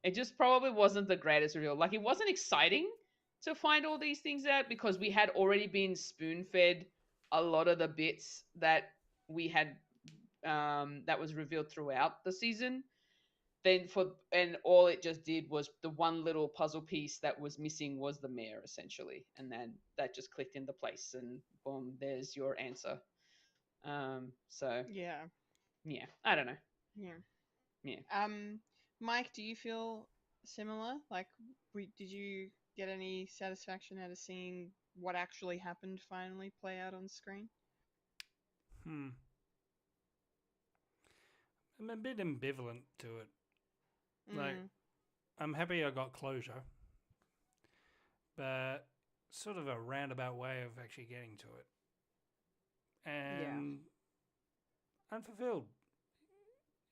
It just probably wasn't the greatest reveal. Like, it wasn't exciting to find all these things out because we had already been spoon-fed a lot of the bits that we had that was revealed throughout the season. And all it just did was the one little puzzle piece that was missing was the mayor, essentially, and then that just clicked into place, and boom, there's your answer. So Yeah. I don't know. Yeah. Mike, do you feel similar? Like, did you get any satisfaction out of seeing what actually happened finally play out on screen? I'm a bit ambivalent to it. Like, I'm happy I got closure, but sort of a roundabout way of actually getting to it. And unfulfilled,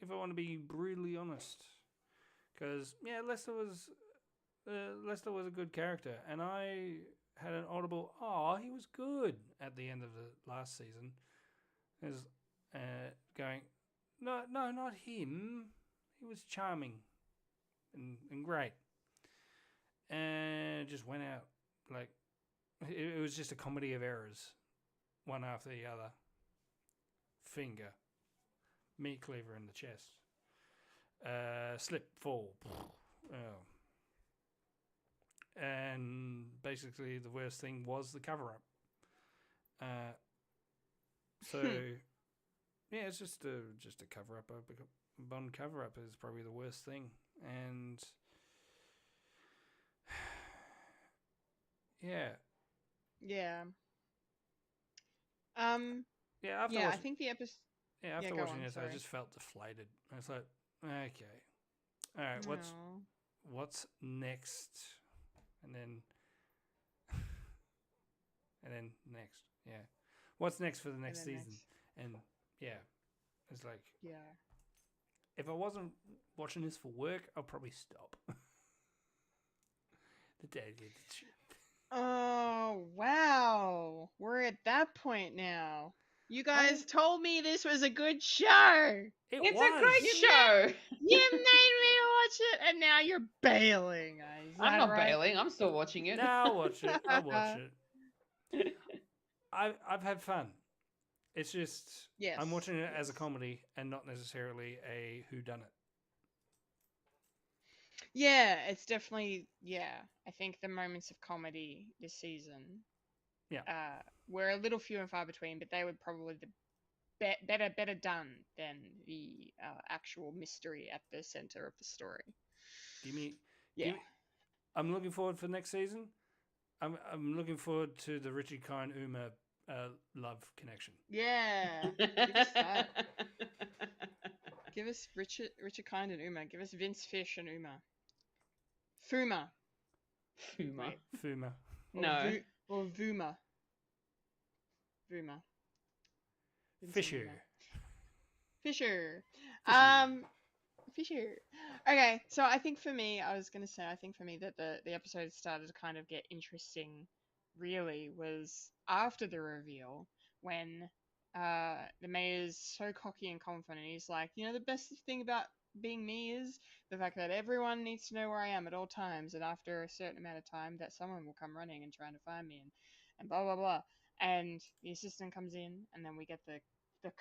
if I want to be brutally honest. Because, yeah, Lester was a good character, and I had an audible, he was good at the end of the last season. It was going, no, not him. He was charming and great. And it just went out. Like, it was just a comedy of errors, one after the other. Finger. Meat cleaver in the chest. Slip, fall. And basically the worst thing was the cover-up. So, yeah, it's just a cover-up. A Bond cover-up is probably the worst thing. And yeah. I think the episode. Yeah, after watching this, I just felt deflated. I was like, okay, all right, what's next? And then next, yeah, what's next for the next season? And yeah, it's like, if I wasn't watching this for work, I'll probably stop. The dad gets shit. Oh wow, we're at that point now. You guys told me this was a good show. It's a great show. You made me watch it, and now you're bailing. I'm not bailing. I'm still watching it. No, I'll watch it. I've had fun. It's just I'm watching it as a comedy and not necessarily a whodunit. Yeah, it's definitely I think the moments of comedy this season, were a little few and far between, but they were probably the better done than the actual mystery at the center of the story. I'm looking forward for next season. I'm looking forward to the Richie Kine Uma love connection. Yeah, give us that. Give us Richard Kine and Uma. Give us Vince Fish and Uma. Fuma. No. Or Vuma. Fisher. For sure. Okay, so I think for me, I was gonna say, I think for me that the episode started to kind of get interesting. Really, was after the reveal when the mayor's so cocky and confident. He's like, the best thing about being me is the fact that everyone needs to know where I am at all times, and after a certain amount of time, that someone will come running and trying to find me, and blah blah blah. And the assistant comes in, and then we get the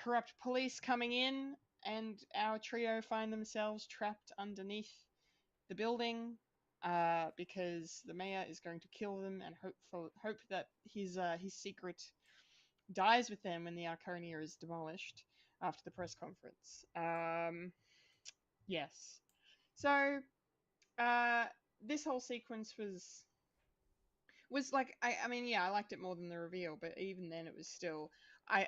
corrupt police coming in, and our trio find themselves trapped underneath the building because the mayor is going to kill them and hope that his secret dies with them when the Arconia is demolished after the press conference. Yes. So this whole sequence was like I mean yeah, I liked it more than the reveal, but even then it was still I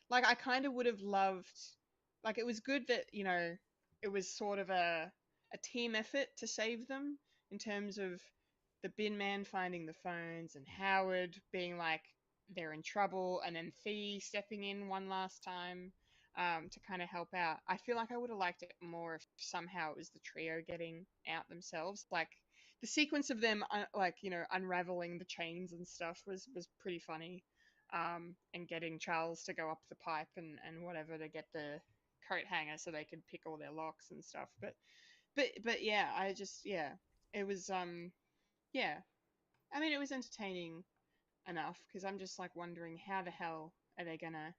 I kind of would have loved, like, it was good that, it was sort of a team effort to save them in terms of the bin man finding the phones and Howard being like, they're in trouble, and then Fee stepping in one last time to kind of help out. I feel like I would have liked it more if somehow it was the trio getting out themselves. Like, the sequence of them, unraveling the chains and stuff was pretty funny. And getting Charles to go up the pipe and whatever to get the coat hanger so they could pick all their locks and stuff. But yeah, it was yeah. I mean, it was entertaining enough because I'm just like wondering how the hell are they gonna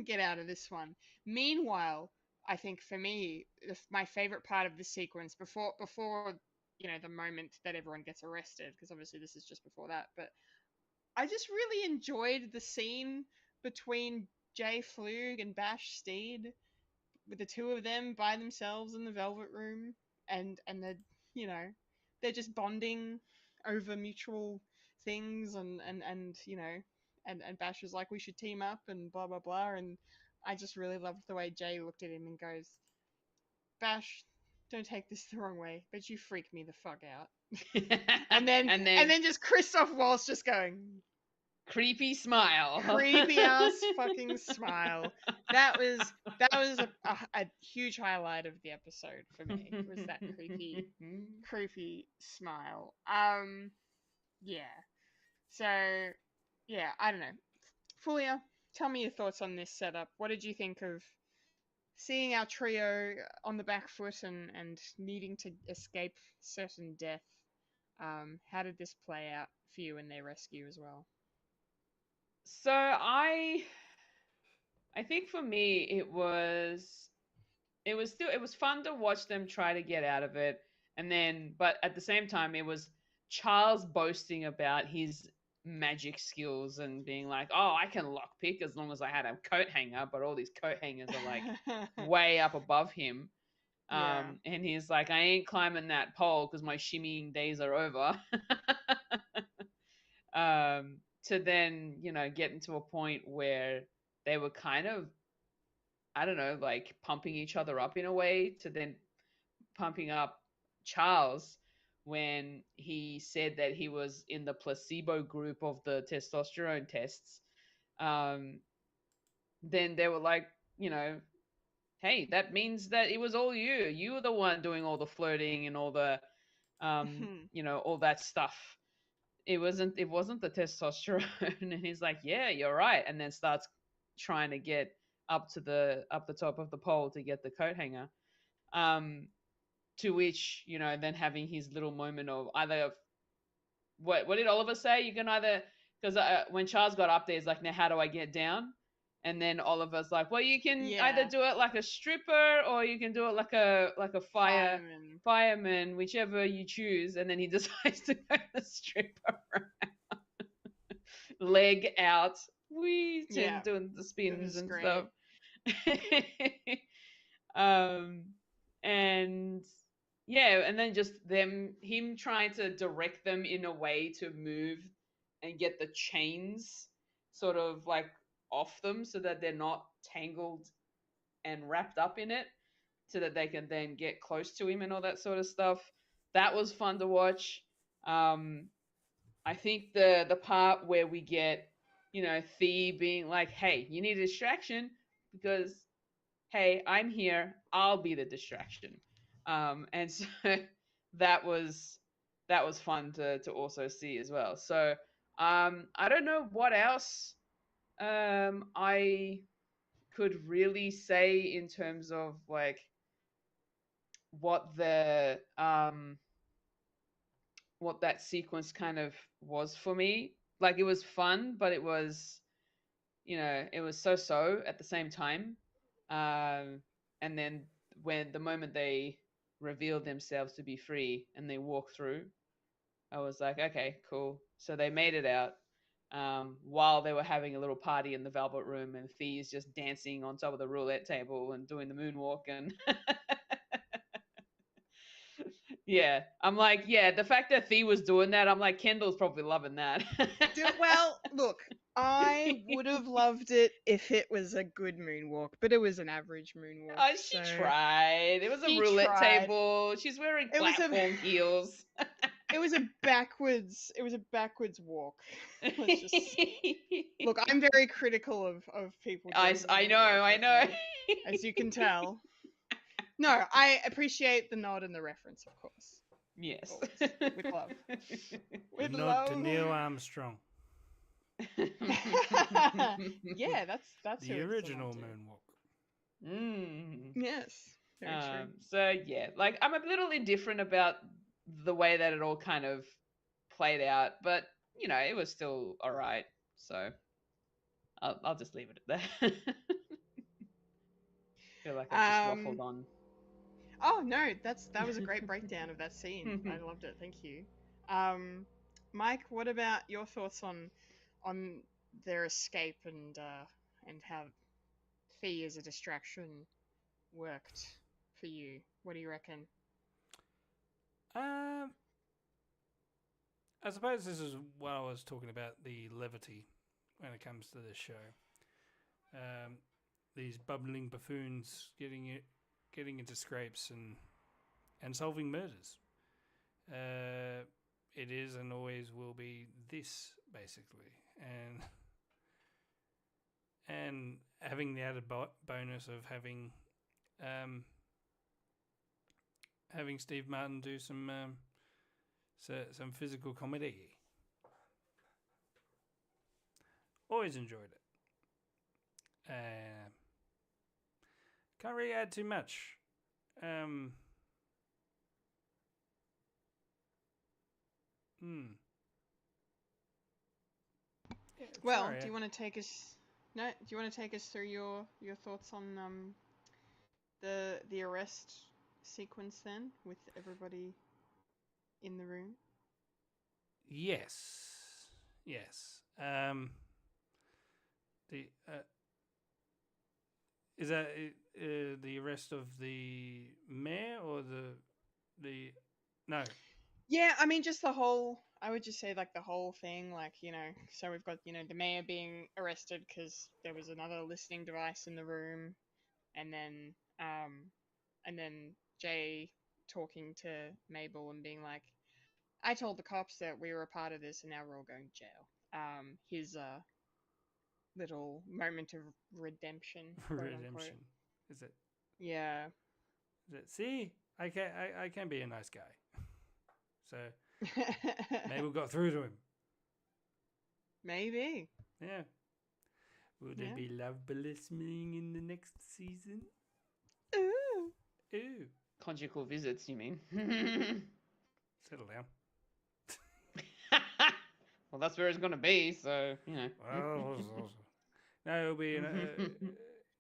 get out of this one. Meanwhile, I think for me, my favorite part of the sequence before the moment that everyone gets arrested, because obviously this is just before that, but I just really enjoyed the scene between Jay Flug and Bash Steed, with the two of them by themselves in the Velvet Room, and they're just bonding over mutual things, and Bash was like, we should team up and blah blah blah, and I just really loved the way Jay looked at him and goes, Bash, don't take this the wrong way, but you freak me the fuck out. and then just Christoph Waltz just going, creepy smile, creepy ass fucking smile. That was a huge highlight of the episode for me. Was that creepy smile. Yeah. So yeah, I don't know. Fulya, tell me your thoughts on this setup. What did you think of seeing our trio on the back foot and needing to escape certain death? How did this play out for you in their rescue as well? So I think for me it was fun to watch them try to get out of it, but at the same time it was Charles boasting about his magic skills and being like, oh, I can lockpick as long as I had a coat hanger, but all these coat hangers are like way up above him. Yeah. And he's like, I ain't climbing that pole because my shimmying days are over. To then, getting to a point where they were kind of, I don't know, like pumping each other up in a way, to then pumping up Charles when he said that he was in the placebo group of the testosterone tests. Then they were like, hey, that means that it was all you. You were the one doing all the flirting and all the, all that stuff. It wasn't the testosterone. And he's like, yeah, you're right. And then starts trying to get up the top of the pole to get the coat hanger. To which, then having his little moment of either, what did Oliver say? You can either, because when Charles got up there, he's like, now how do I get down? And then Oliver's like, well, you can either do it like a stripper or you can do it like a fireman, whichever you choose. And then he decides to go the stripper route. Leg out, doing the spins and great. stuff. And then just him trying to direct them in a way to move and get the chains sort of like off them so that they're not tangled and wrapped up in it, so that they can then get close to him and all that sort of stuff. That was fun to watch. I think the part where we get, Thee being like, hey, you need a distraction because hey, I'm here. I'll be the distraction. And so that was fun to also see as well. So I don't know what else I could really say in terms of like what the what that sequence kind of was for me. Like it was fun, but it was, you know, it was so at the same time. And then when the moment they revealed themselves to be free and they walk through, I was like, okay, cool. So they made it out while they were having a little party in the Velvet Room, and Fee's just dancing on top of the roulette table and doing the moonwalk. And yeah, I'm like, yeah, the fact that Fee was doing that, I'm like, Kendall's probably loving that. Well, look, I would have loved it if it was a good moonwalk, but it was an average moonwalk. Oh, she tried. It was a roulette table. She's wearing platform heels. It was a backwards walk. Look, I'm very critical of people. I know. As you can tell. No, I appreciate the nod and the reference, of course. Yes. Always. With love. With nod love. to Neil Armstrong. Yeah, that's the original moonwalk. Yes. Very true. So yeah, like I'm a little indifferent about the way that it all kind of played out, but you know, it was still all right. So I'll just leave it at that. Feel like I just waffled on. Oh no, that was a great breakdown of that scene. I loved it. Thank you. Mike, what about your thoughts on their escape and how Fee as a distraction worked for you? What do you reckon? I suppose this is what I was talking about, the levity when it comes to this show. These bubbling buffoons getting into scrapes and solving murders. It is and always will be this, basically, and having the added bonus of having Steve Martin do some physical comedy. Always enjoyed it. Can't really add too much. Well, sorry, do you want to take us? No, do you want to take us through your thoughts on the arrest sequence then, with everybody in the room? Yes. The is that the arrest of the mayor or the no? Yeah, I mean, just the whole. I would just say like the whole thing, like, you know. So we've got, you know, the mayor being arrested because there was another listening device in the room, and then Jay talking to Mabel and being like, I told the cops that we were a part of this and now we're all going to jail. His little moment of redemption. Redemption. Is it? Yeah. Is it? See, I can be a nice guy. So Mabel got through to him. Maybe. Yeah. Will there be love blossoming in the next season? Ooh. Conjugal visits, you mean? Settle down. Well, that's where it's going to be, so, you know. Well, no, it'll be...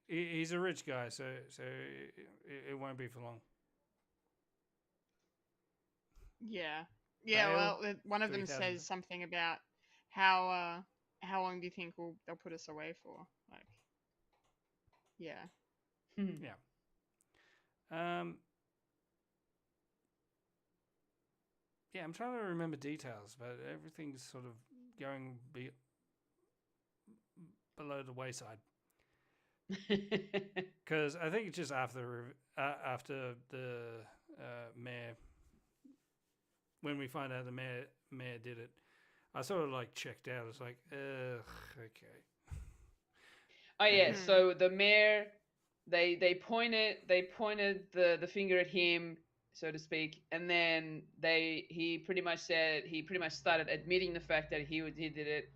he's a rich guy, so it won't be for long. Yeah. Yeah, well, one of them says something about how long do you think they'll put us away for? Like, yeah. Yeah. Yeah, I'm trying to remember details, but everything's sort of going below the wayside. Because I think it's just after the mayor, when we find out the mayor did it, I sort of like checked out. It's like, okay. Oh yeah, so the mayor they pointed the finger at him, so to speak, and then he pretty much started admitting the fact that he did it.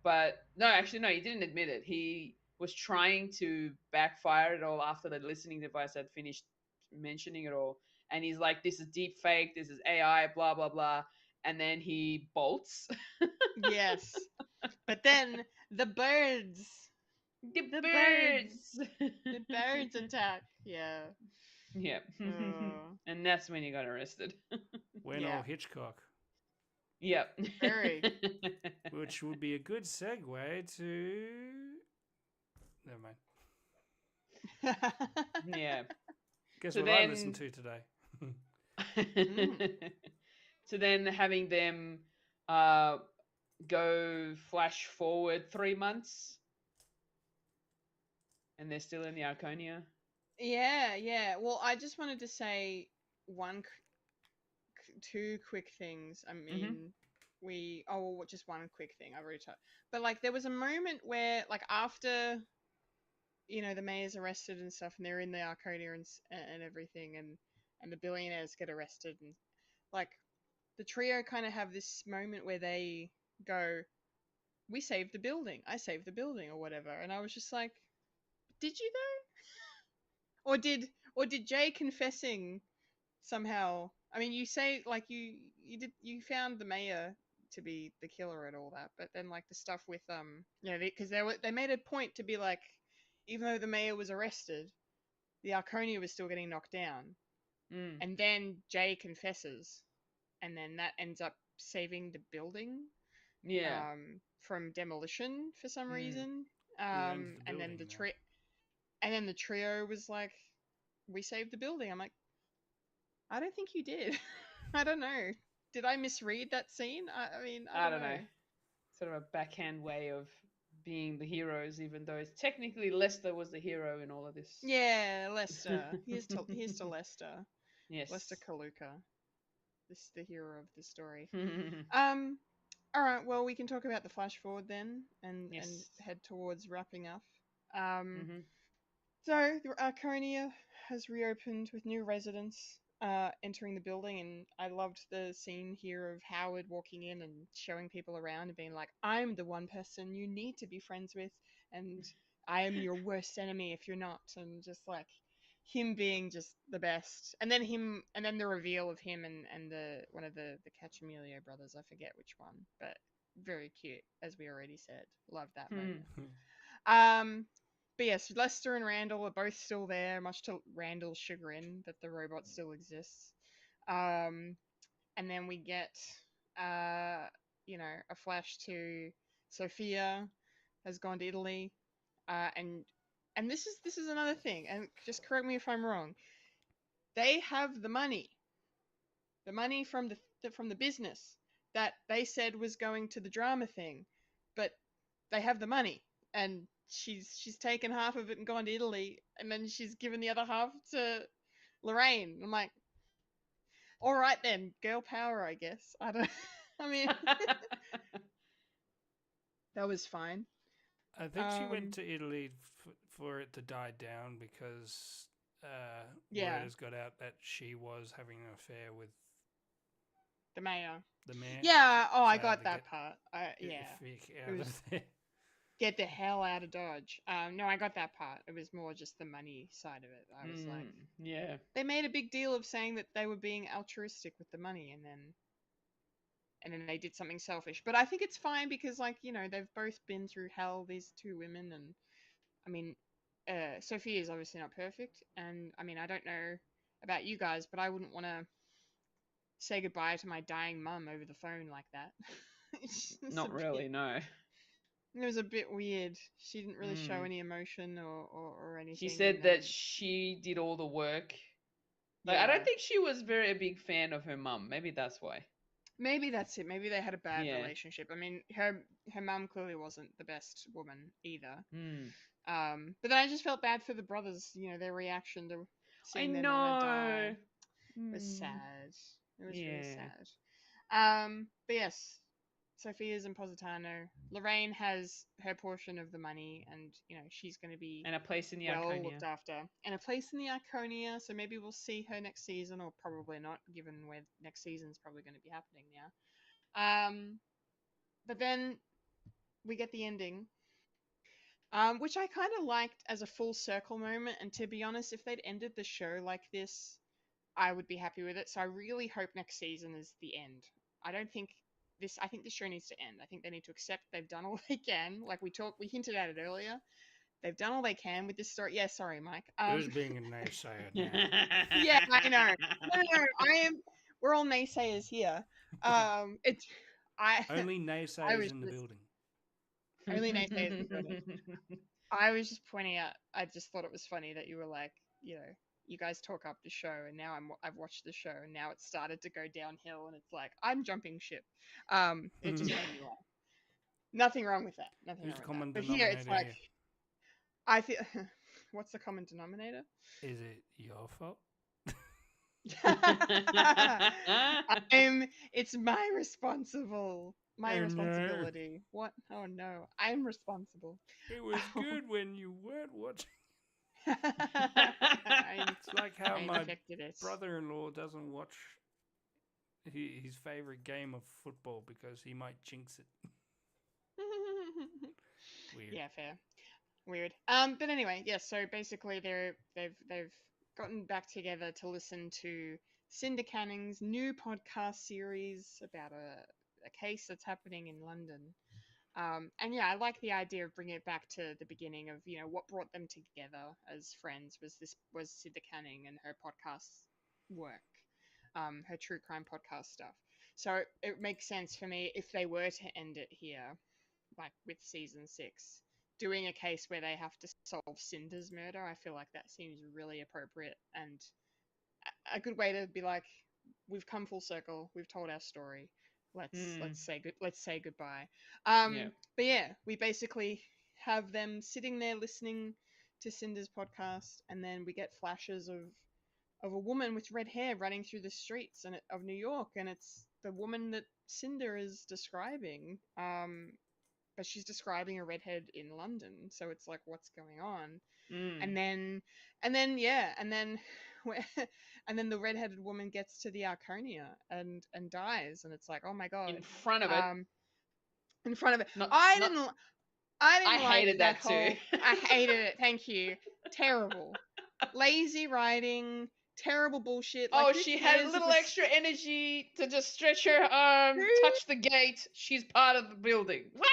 But no, actually no, he didn't admit it. He was trying to backfire it all after the listening device had finished mentioning it all. And he's like, this is deep fake, this is AI, blah blah blah. And then he bolts. Yes. But then the birds. The The birds. The birds attack. Yeah. Yeah. Oh. And that's when he got arrested. When Yeah. all Hitchcock. Yep. Very. Which would be a good segue to. Never mind. Yeah. Guess So what I then- listened to today? So then having them go flash forward 3 months, and they're still in the Arconia. Yeah. Well, I just wanted to say two quick things. I mean, just one quick thing. I've already talked, but like there was a moment where, like, after, the mayor's arrested and stuff, and they're in the Arconia and everything, and the billionaires get arrested, and like the trio kind of have this moment where they go, "We saved the building. I saved the building," or whatever, and I was just like, "Did you though?" Or did Jay confessing somehow? I mean, you say like you found the mayor to be the killer and all that, but then like the stuff with because they made a point to be like, even though the mayor was arrested, the Arconia was still getting knocked down, and then Jay confesses, and then that ends up saving the building Yeah. from demolition for some reason. owns the And then building the now? the trio was like, "We saved the building." I'm like, I don't think you did. I don't know. Did I misread that scene? I mean, I don't know. Sort of a backhand way of being the heroes, even though it's technically Lester was the hero in all of this. Yeah, Lester. Here's to Lester. Yes. Lester Kaluka. This is the hero of the story. All right. Well, we can talk about the flash forward then, and Yes. head towards wrapping up. Mhm. So the Arconia has reopened with new residents entering the building, and I loved the scene here of Howard walking in and showing people around and being like, "I'm the one person you need to be friends with, and I am your worst enemy if you're not," and just like him being just the best. And then the reveal of him and the one of the Cacciamelio brothers, I forget which one, but very cute, as we already said. Love that moment. But yes, Lester and Randall are both still there, much to Randall's chagrin that the robot still exists. And then we get, a flash to Sophia has gone to Italy, and this is another thing, and just correct me if I'm wrong. They have the money from the business that they said was going to the drama thing, but they have the money, and she's taken half of it and gone to Italy, and then she's given the other half to Lorraine. I'm like, all right then, girl power, I guess. I don't. I mean, that was fine. I think she went to Italy for it to die down because word has got out that she was having an affair with the mayor. the man. Yeah. Oh, I So got to that get- part. Yeah. Out It was- of there. Get the hell out of Dodge. No, I got that part. It was more just the money side of it. I was like, yeah. they made a big deal of saying that they were being altruistic with the money, and then they did something selfish. But I think it's fine because, like, they've both been through hell, these two women, and I mean, Sophia is obviously not perfect, and I mean, I don't know about you guys, but I wouldn't want to say goodbye to my dying mum over the phone like that. Not really, no. It was a bit weird. She didn't really show any emotion or anything. She said that she did all the work. Like, I don't think she was a big fan of her mum. Maybe that's why. Maybe that's it. Maybe they had a bad relationship. I mean, her mum clearly wasn't the best woman either. But then I just felt bad for the brothers. Their reaction to seeing their nana die was sad. It was really sad. But yes, Sophia's in Positano. Lorraine has her portion of the money, and she's going to be And a place in the well Arconia. looked after, and a place in the Arconia. So maybe we'll see her next season, or probably not, given where next season's probably going to be happening now. But then we get the ending, which I kind of liked as a full circle moment. And to be honest, if they'd ended the show like this, I would be happy with it. So I really hope next season is the end. I think this show needs to end. I think they need to accept they've done all they can. Like we hinted at it earlier. They've done all they can with this story. Yeah, sorry, Mike. Who's being a naysayer now? Yeah, I know. No, we're all naysayers here. Only naysayers in the building. Only naysayers in the building. I was just pointing out. I just thought it was funny that you were like, you guys talk up the show, and now I've watched the show, and now it's started to go downhill, and it's like I'm jumping ship. It just made me laugh. Nothing wrong with that. Nothing Who's wrong with the that. common But here it's like, denominator I feel. What's the common denominator? Is it your fault? It's my responsibility. No. What? Oh no, I'm responsible. It was good when you weren't watching. I It's like how my infected it. brother-in-law doesn't watch his favorite game of football because he might jinx it. Weird. Yeah, fair. Weird. But anyway, yeah. So basically, they've gotten back together to listen to Cinder Canning's new podcast series about a case that's happening in London. And yeah, I like the idea of bringing it back to the beginning of what brought them together as friends was Cinder Canning and her podcast work, her true crime podcast stuff. So it makes sense for me if they were to end it here, like with season 6, doing a case where they have to solve Cinder's murder. I feel like that seems really appropriate and a good way to be like, we've come full circle, we've told our story. Let's say goodbye. But yeah, we basically have them sitting there listening to Cinder's podcast, and then we get flashes of a woman with red hair running through the streets of New York, and it's the woman that Cinder is describing. But she's describing a redhead in London, so it's like, what's going on? And then the redheaded woman gets to the Arconia and dies, and it's like, oh my god! In front of it. In front of it. I hated that too. I hated it. Thank you. Terrible. Lazy writing. Terrible bullshit. Like, she had a little extra energy to just stretch her arm, touch the gate. She's part of the building. What?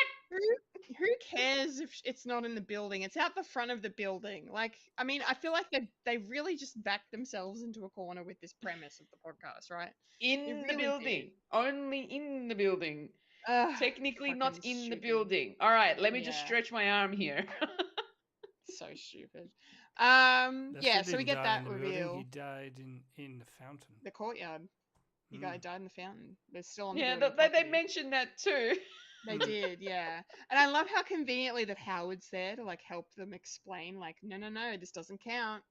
Who cares if it's not in the building? It's out the front of the building. Like, I mean, I feel like they really just backed themselves into a corner with this premise of the podcast, right? In the building. Only in the building. Technically not in the stupid. building. All right, let me just stretch my arm here. So stupid. Lester So we didn't get die that in the building, reveal. He died in the fountain. The courtyard. The guy died in the fountain. They're still on the Yeah, building they property. mentioned that too. They did, yeah. And I love how conveniently that Howard's there to like help them explain, like, no, this doesn't count.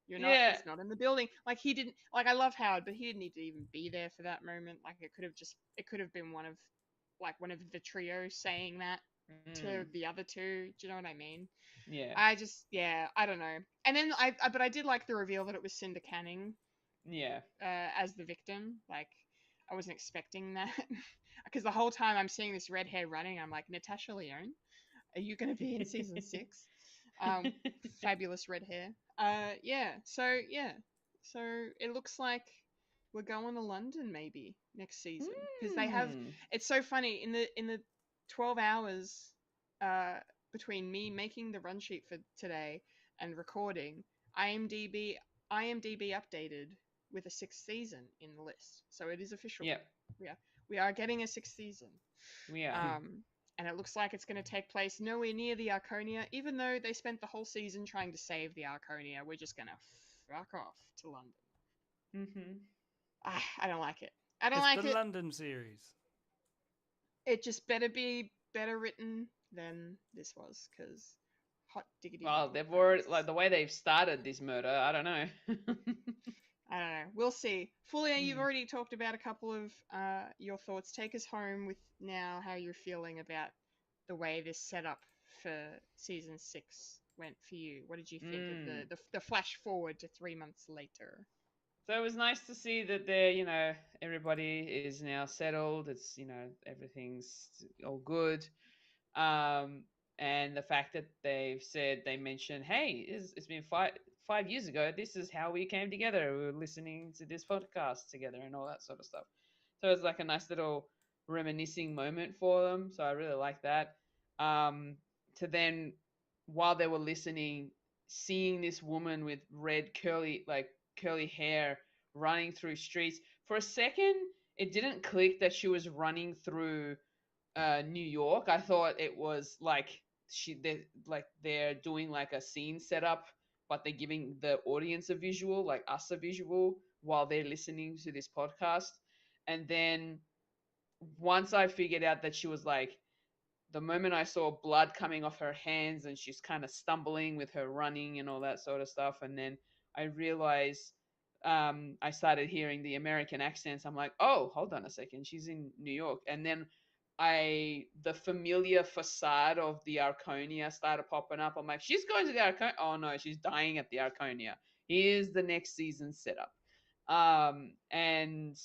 You're not. Yeah. It's not in the building. Like he didn't. Like I love Howard, but he didn't need to even be there for that moment. Like it could have been one of the trio saying that to the other two. Do you know what I mean? Yeah. I don't know. And then but I did like the reveal that it was Cinder Canning. Yeah. As the victim. Like I wasn't expecting that. Because the whole time I'm seeing this red hair running, I'm like, Natasha Lyonne, are you going to be in season 6? Fabulous red hair. So it looks like we're going to London maybe next season because they have. It's so funny in the 12 hours between me making the run sheet for today and recording, IMDb updated with a 6th season in the list, so it is official. Yeah. We are getting a 6th season. Yeah. And it looks like it's going to take place nowhere near the Arconia, even though they spent the whole season trying to save the Arconia. We're just going to fuck off to London. I don't like it. It's the London series. It just better be better written than this was, because hot diggity. Well, they've already, like, the way they've started this murder, I don't know. I don't know. We'll see. Fulya, you've Hmm. already talked about a couple of your thoughts. Take us home with now how you're feeling about the way this setup for season 6 went for you. What did you think of the flash forward to 3 months later? So it was nice to see that they're, everybody is now settled. It's, everything's all good. And the fact that they mentioned, hey, it's been 5 years ago. This is how we came together. We were listening to this podcast together and all that sort of stuff. So it's like a nice little reminiscing moment for them. So I really like that. To then, while they were listening, seeing this woman with red curly hair running through streets. For a second, it didn't click that she was running through New York. I thought it was like they're doing like a scene setup, but they're giving the audience a visual, like us a visual, while they're listening to this podcast. And then once I figured out that she was like, the moment I saw blood coming off her hands and she's kind of stumbling with her running and all that sort of stuff, and then I realized I started hearing the American accents. I'm like, oh, hold on a second, she's in New York. And then the familiar facade of the Arconia started popping up. I'm like, she's going to the Arconia. Oh no, she's dying at the Arconia. Here's the next season setup. And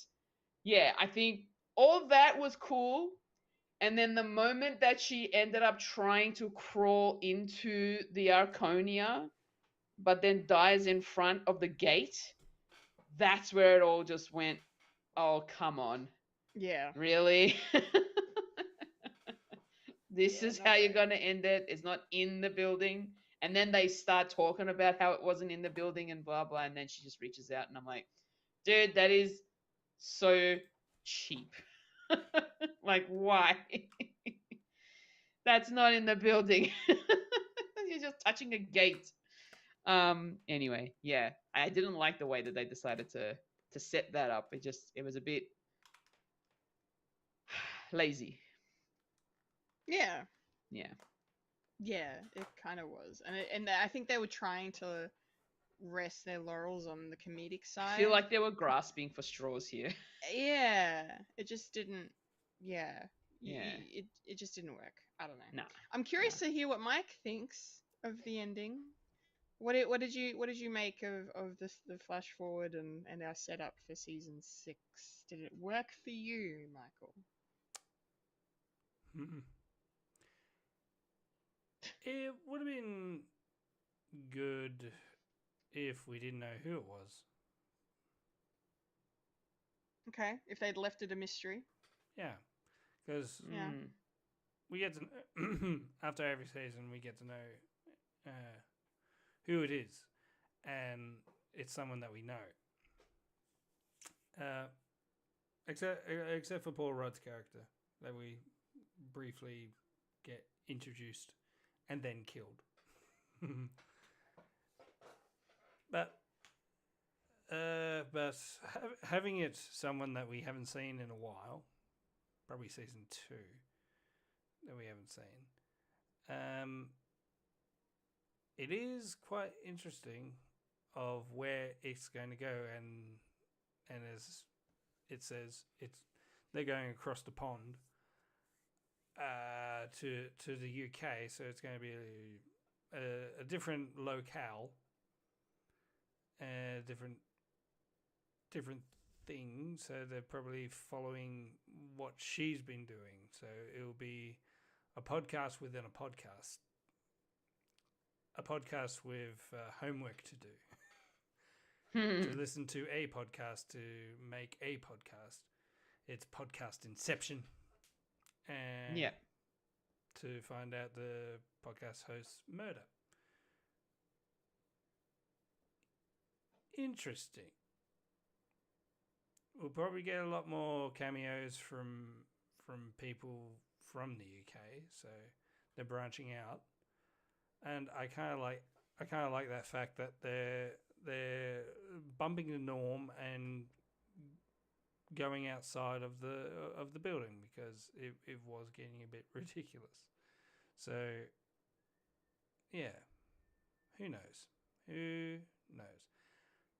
yeah, I think all that was cool. And then the moment that she ended up trying to crawl into the Arconia, but then dies in front of the gate, that's where it all just went, oh, come on. Yeah. Really? This Yeah, is not how you're great. going to end it. It's not in the building. And then they start talking about how it wasn't in the building and blah, blah. And then she just reaches out and I'm like, dude, that is so cheap. Like, why? That's not in the building. You're just touching a gate. Anyway, yeah. I didn't like the way that they decided to set that up. It was a bit lazy. Yeah. Yeah. Yeah, it kind of was. And I think they were trying to rest their laurels on the comedic I side. feel like they were grasping for straws here. Yeah, it just didn't. Yeah, Yeah. it just didn't work. I don't know. Nah. I'm curious to hear what Mike thinks of the ending. What did you make of the flash forward and our setup for season 6? Did it work for you, Michael? It would have been good if we didn't know who it was. Okay, if they'd left it a mystery. Yeah, because Yeah. we get to know, after every season we get to know who it is, and it's someone that we know. Except for Paul Rudd's character that we briefly get introduced and then killed. But having it someone that we haven't seen in a while, probably season 2 that we haven't seen, it is quite interesting of where it's going to go, and as it says, they're going across the pond to the UK, so it's going to be a different locale, different things. So they're probably following what she's been doing. So it'll be a podcast within a podcast with homework to do. To listen to a podcast to make a podcast. It's podcast inception. And Yeah. to find out the podcast host's murder. Interesting. We'll probably get a lot more cameos from people from the UK, so they're branching out, and I kind of like that fact that they're bumping the norm and going outside of the building, because it was getting a bit ridiculous. So yeah, who knows?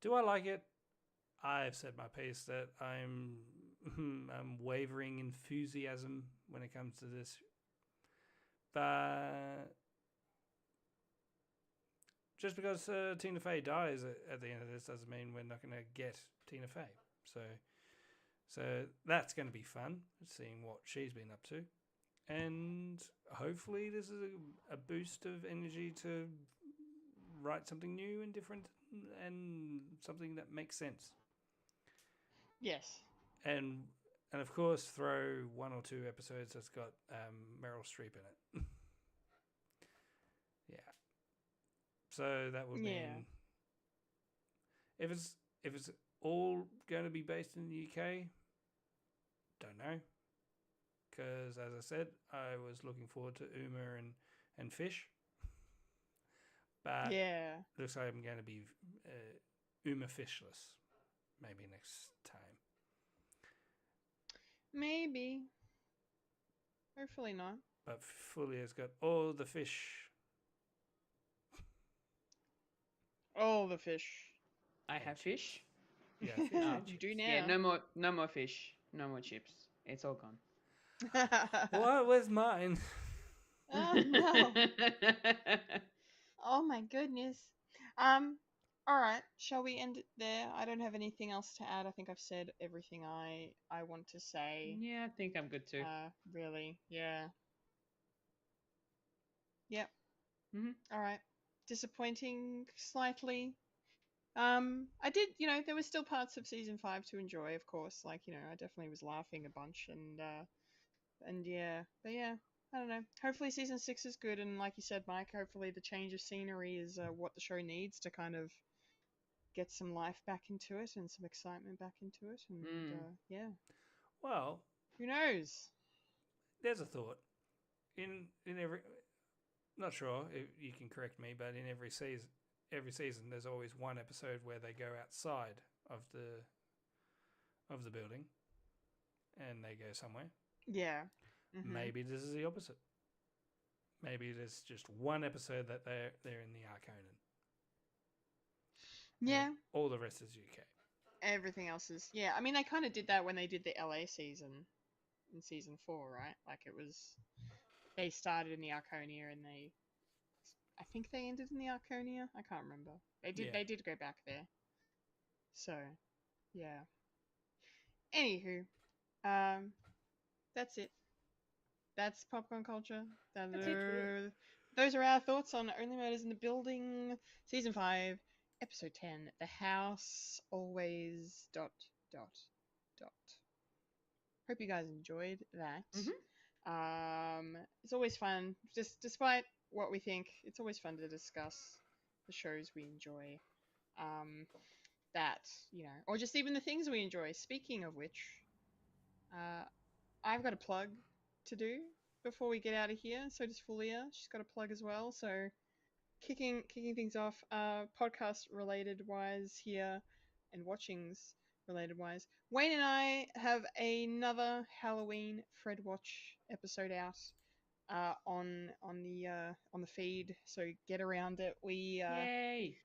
Do I like it? I've said my piece that I'm wavering enthusiasm when it comes to this. But just because Tina Fey dies at the end of this doesn't mean we're not going to get Tina Fey. So that's going to be fun, seeing what she's been up to. And hopefully this is a boost of energy to write something new and different and something that makes sense. Yes. And of course throw 1 or 2 episodes that's got Meryl Streep in it. Yeah. So that would mean if it's all going to be based in the UK, don't know. Because as I said, I was looking forward to Uma and Fish. But looks like I'm going to be Uma Fishless maybe next time. Maybe. Hopefully not. But Fulia's got all the fish. All the fish. I have fish. Yeah, fish Oh. and You chips. do now. Yeah, no more fish. No more chips. It's all gone. What was mine? Oh no. Oh my goodness. All right, shall we end it there? I don't have anything else to add. I think I've said everything I want to say. Yeah, I think I'm good too. Really, yeah. Yep. Mhm. All right. Disappointing slightly. I did, there were still parts of season 5 to enjoy, of course. Like, I definitely was laughing a bunch and yeah, but yeah, I don't know. Hopefully season 6 is good, and like you said, Mike, hopefully the change of scenery is what the show needs to kind of get some life back into it and some excitement back into it, and yeah. Well, Who knows? there's a thought. In every, not sure if you can correct me, but in every season there's always one episode where they go outside of the building and they go somewhere. Yeah. Mm-hmm. Maybe this is the opposite. Maybe there's just one episode that they're in the Arconan. Yeah. And all the rest is UK. Everything else is, yeah. I mean, they kind of did that when they did the LA season in season 4, right? Like they started in the Arconia and I think they ended in the Arconia. I can't remember. They did go back there. So, yeah. Anywho, that's it. That's popcorn culture. That's it. Those are our thoughts on Only Murders in the Building, season 5, episode 10. The house always ... Hope you guys enjoyed that. Mm-hmm. It's always fun, just despite what we think. It's always fun to discuss the shows we enjoy. That, or just even the things we enjoy. Speaking of which, I've got a plug to do before we get out of here. So does Fulya. She's got a plug as well. So kicking things off, podcast related wise here, and watchings related wise. Wayne and I have another Halloween Fred Watch episode out on the feed. So get around it. Yay!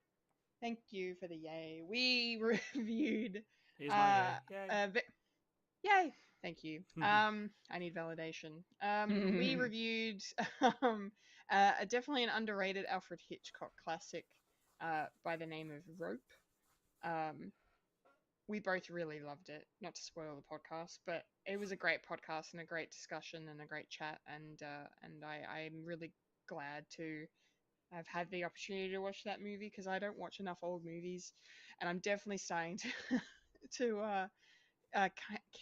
Thank you for the yay. We reviewed. Here's my yay. Yay! Thank you. I need validation. We reviewed definitely an underrated Alfred Hitchcock classic by the name of Rope. We both really loved it. Not to spoil the podcast, but it was a great podcast and a great discussion and a great chat. And I'm really glad to have had the opportunity to watch that movie, because I don't watch enough old movies, and I'm definitely starting to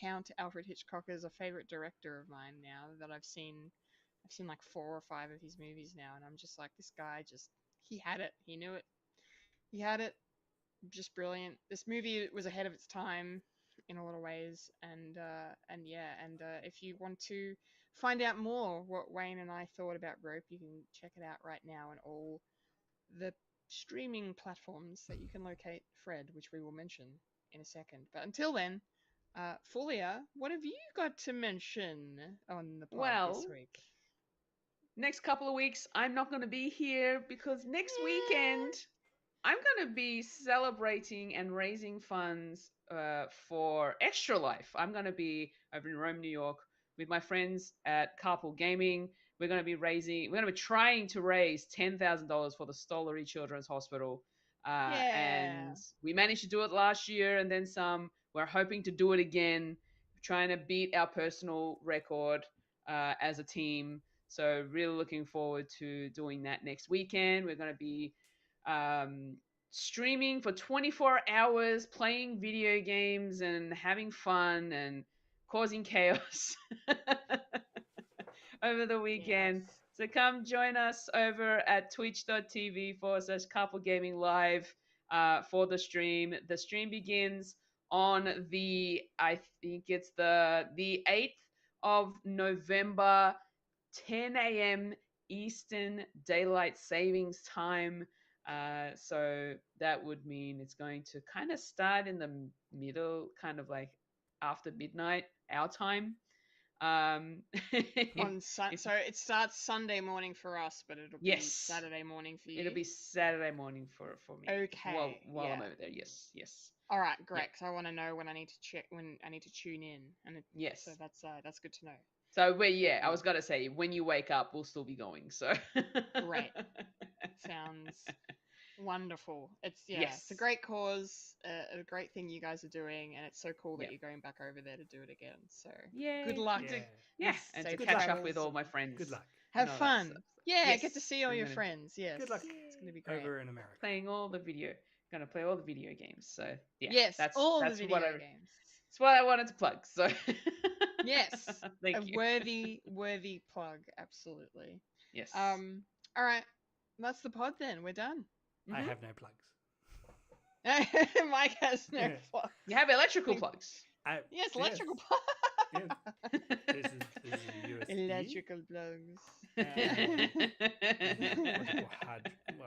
count Alfred Hitchcock as a favorite director of mine now that I've seen like 4 or 5 of his movies now, and I'm just like, this guy he had it. He knew it. He had it. Just brilliant. This movie was ahead of its time in a lot of ways, and if you want to find out more what Wayne and I thought about Rope, you can check it out right now on all the streaming platforms that you can locate Fred, which we will mention in a second. But until then, Fulya, what have you got to mention on the pod this week? Next couple of weeks, I'm not going to be here because next weekend I'm going to be celebrating and raising funds for Extra Life. I'm going to be over in Rome, New York with my friends at Carpool Gaming. We're going to be trying to raise $10,000 for the Stollery Children's Hospital. And we managed to do it last year and then some. We're hoping to do it again, trying to beat our personal record as a team. So really looking forward to doing that next weekend. We're going to be streaming for 24 hours, playing video games and having fun and causing chaos over the weekend. Yes. So come join us over at twitch.tv/Carpool Gaming Live for the stream. The stream begins on I think it's the 8th of November, 10 a.m. Eastern Daylight Savings Time. So that would mean it's going to kind of start in the middle, kind of like after midnight, our time. So it starts Sunday morning for us, but it'll be Saturday morning for you. It'll be Saturday morning for me. Okay. While I'm over there, yes. All right, great. So I want to know when I need to check, when I need to tune in, and yes. So that's good to know. So I was gonna say when you wake up, we'll still be going. So great. Sounds wonderful. It's yes. It's a great cause, a great thing you guys are doing, and it's so cool that you're going back over there to do it again. So good luck. And to catch up with all my friends. Good luck. Have fun. Yes. Get to see all your friends. Yes. Good luck. It's gonna be great. Over in America. Gonna play all the video games. So yes, that's all the video games. That's what I wanted to plug. So yes, thank you. Worthy plug. Absolutely. Yes. All right. That's the pod then. We're done. I have no plugs. Mike has no plugs. You have electrical plugs. Yes, electrical plugs. This is USB. Electrical plugs. Well,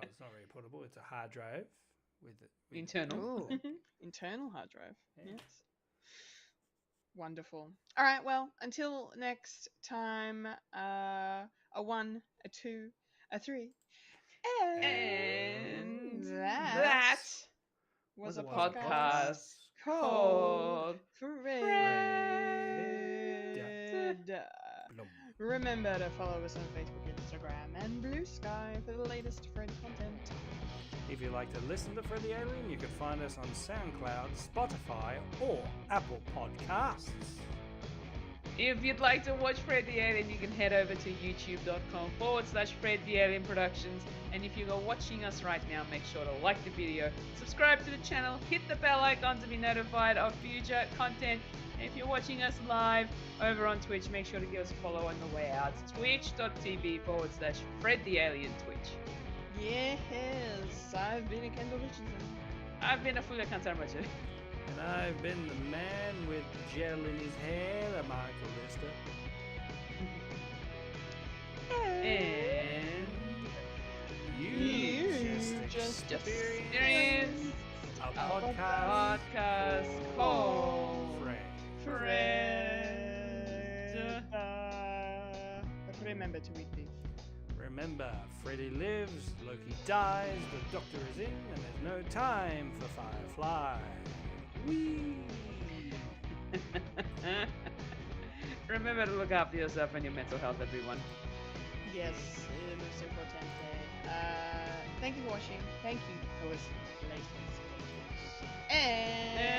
it's not very portable. It's a hard drive with internal. Internal hard drive. Yes. Wonderful. All right. Well, until next time. A 1, a 2, a 3. And that was a podcast called Fred. Remember to follow us on Facebook, Instagram, and Blue Sky for the latest Fred content. If you'd like to listen to Fred the Alien, you can find us on SoundCloud, Spotify, or Apple Podcasts. If you'd like to watch Fred the Alien, you can head over to youtube.com/Fred the Alien Productions. And if you're watching us right now, make sure to like the video, subscribe to the channel, hit the bell icon to be notified of future content. And if you're watching us live over on Twitch, make sure to give us a follow on the way out. Twitch.tv/Fred the Alien Twitch. Yes, I've been a Kendall Richardson. I've been a Fulya and Michael. And I've been the man with gel in his hair, a Michael Lister. And you just experienced a podcast called Fred. But remember to read these. Remember, Freddy lives, Loki dies, the Doctor is in, and there's no time for Firefly. Whee! Remember to look after yourself and your mental health, everyone. Yes, most important. Thank you for watching. Thank you for listening, ladies. And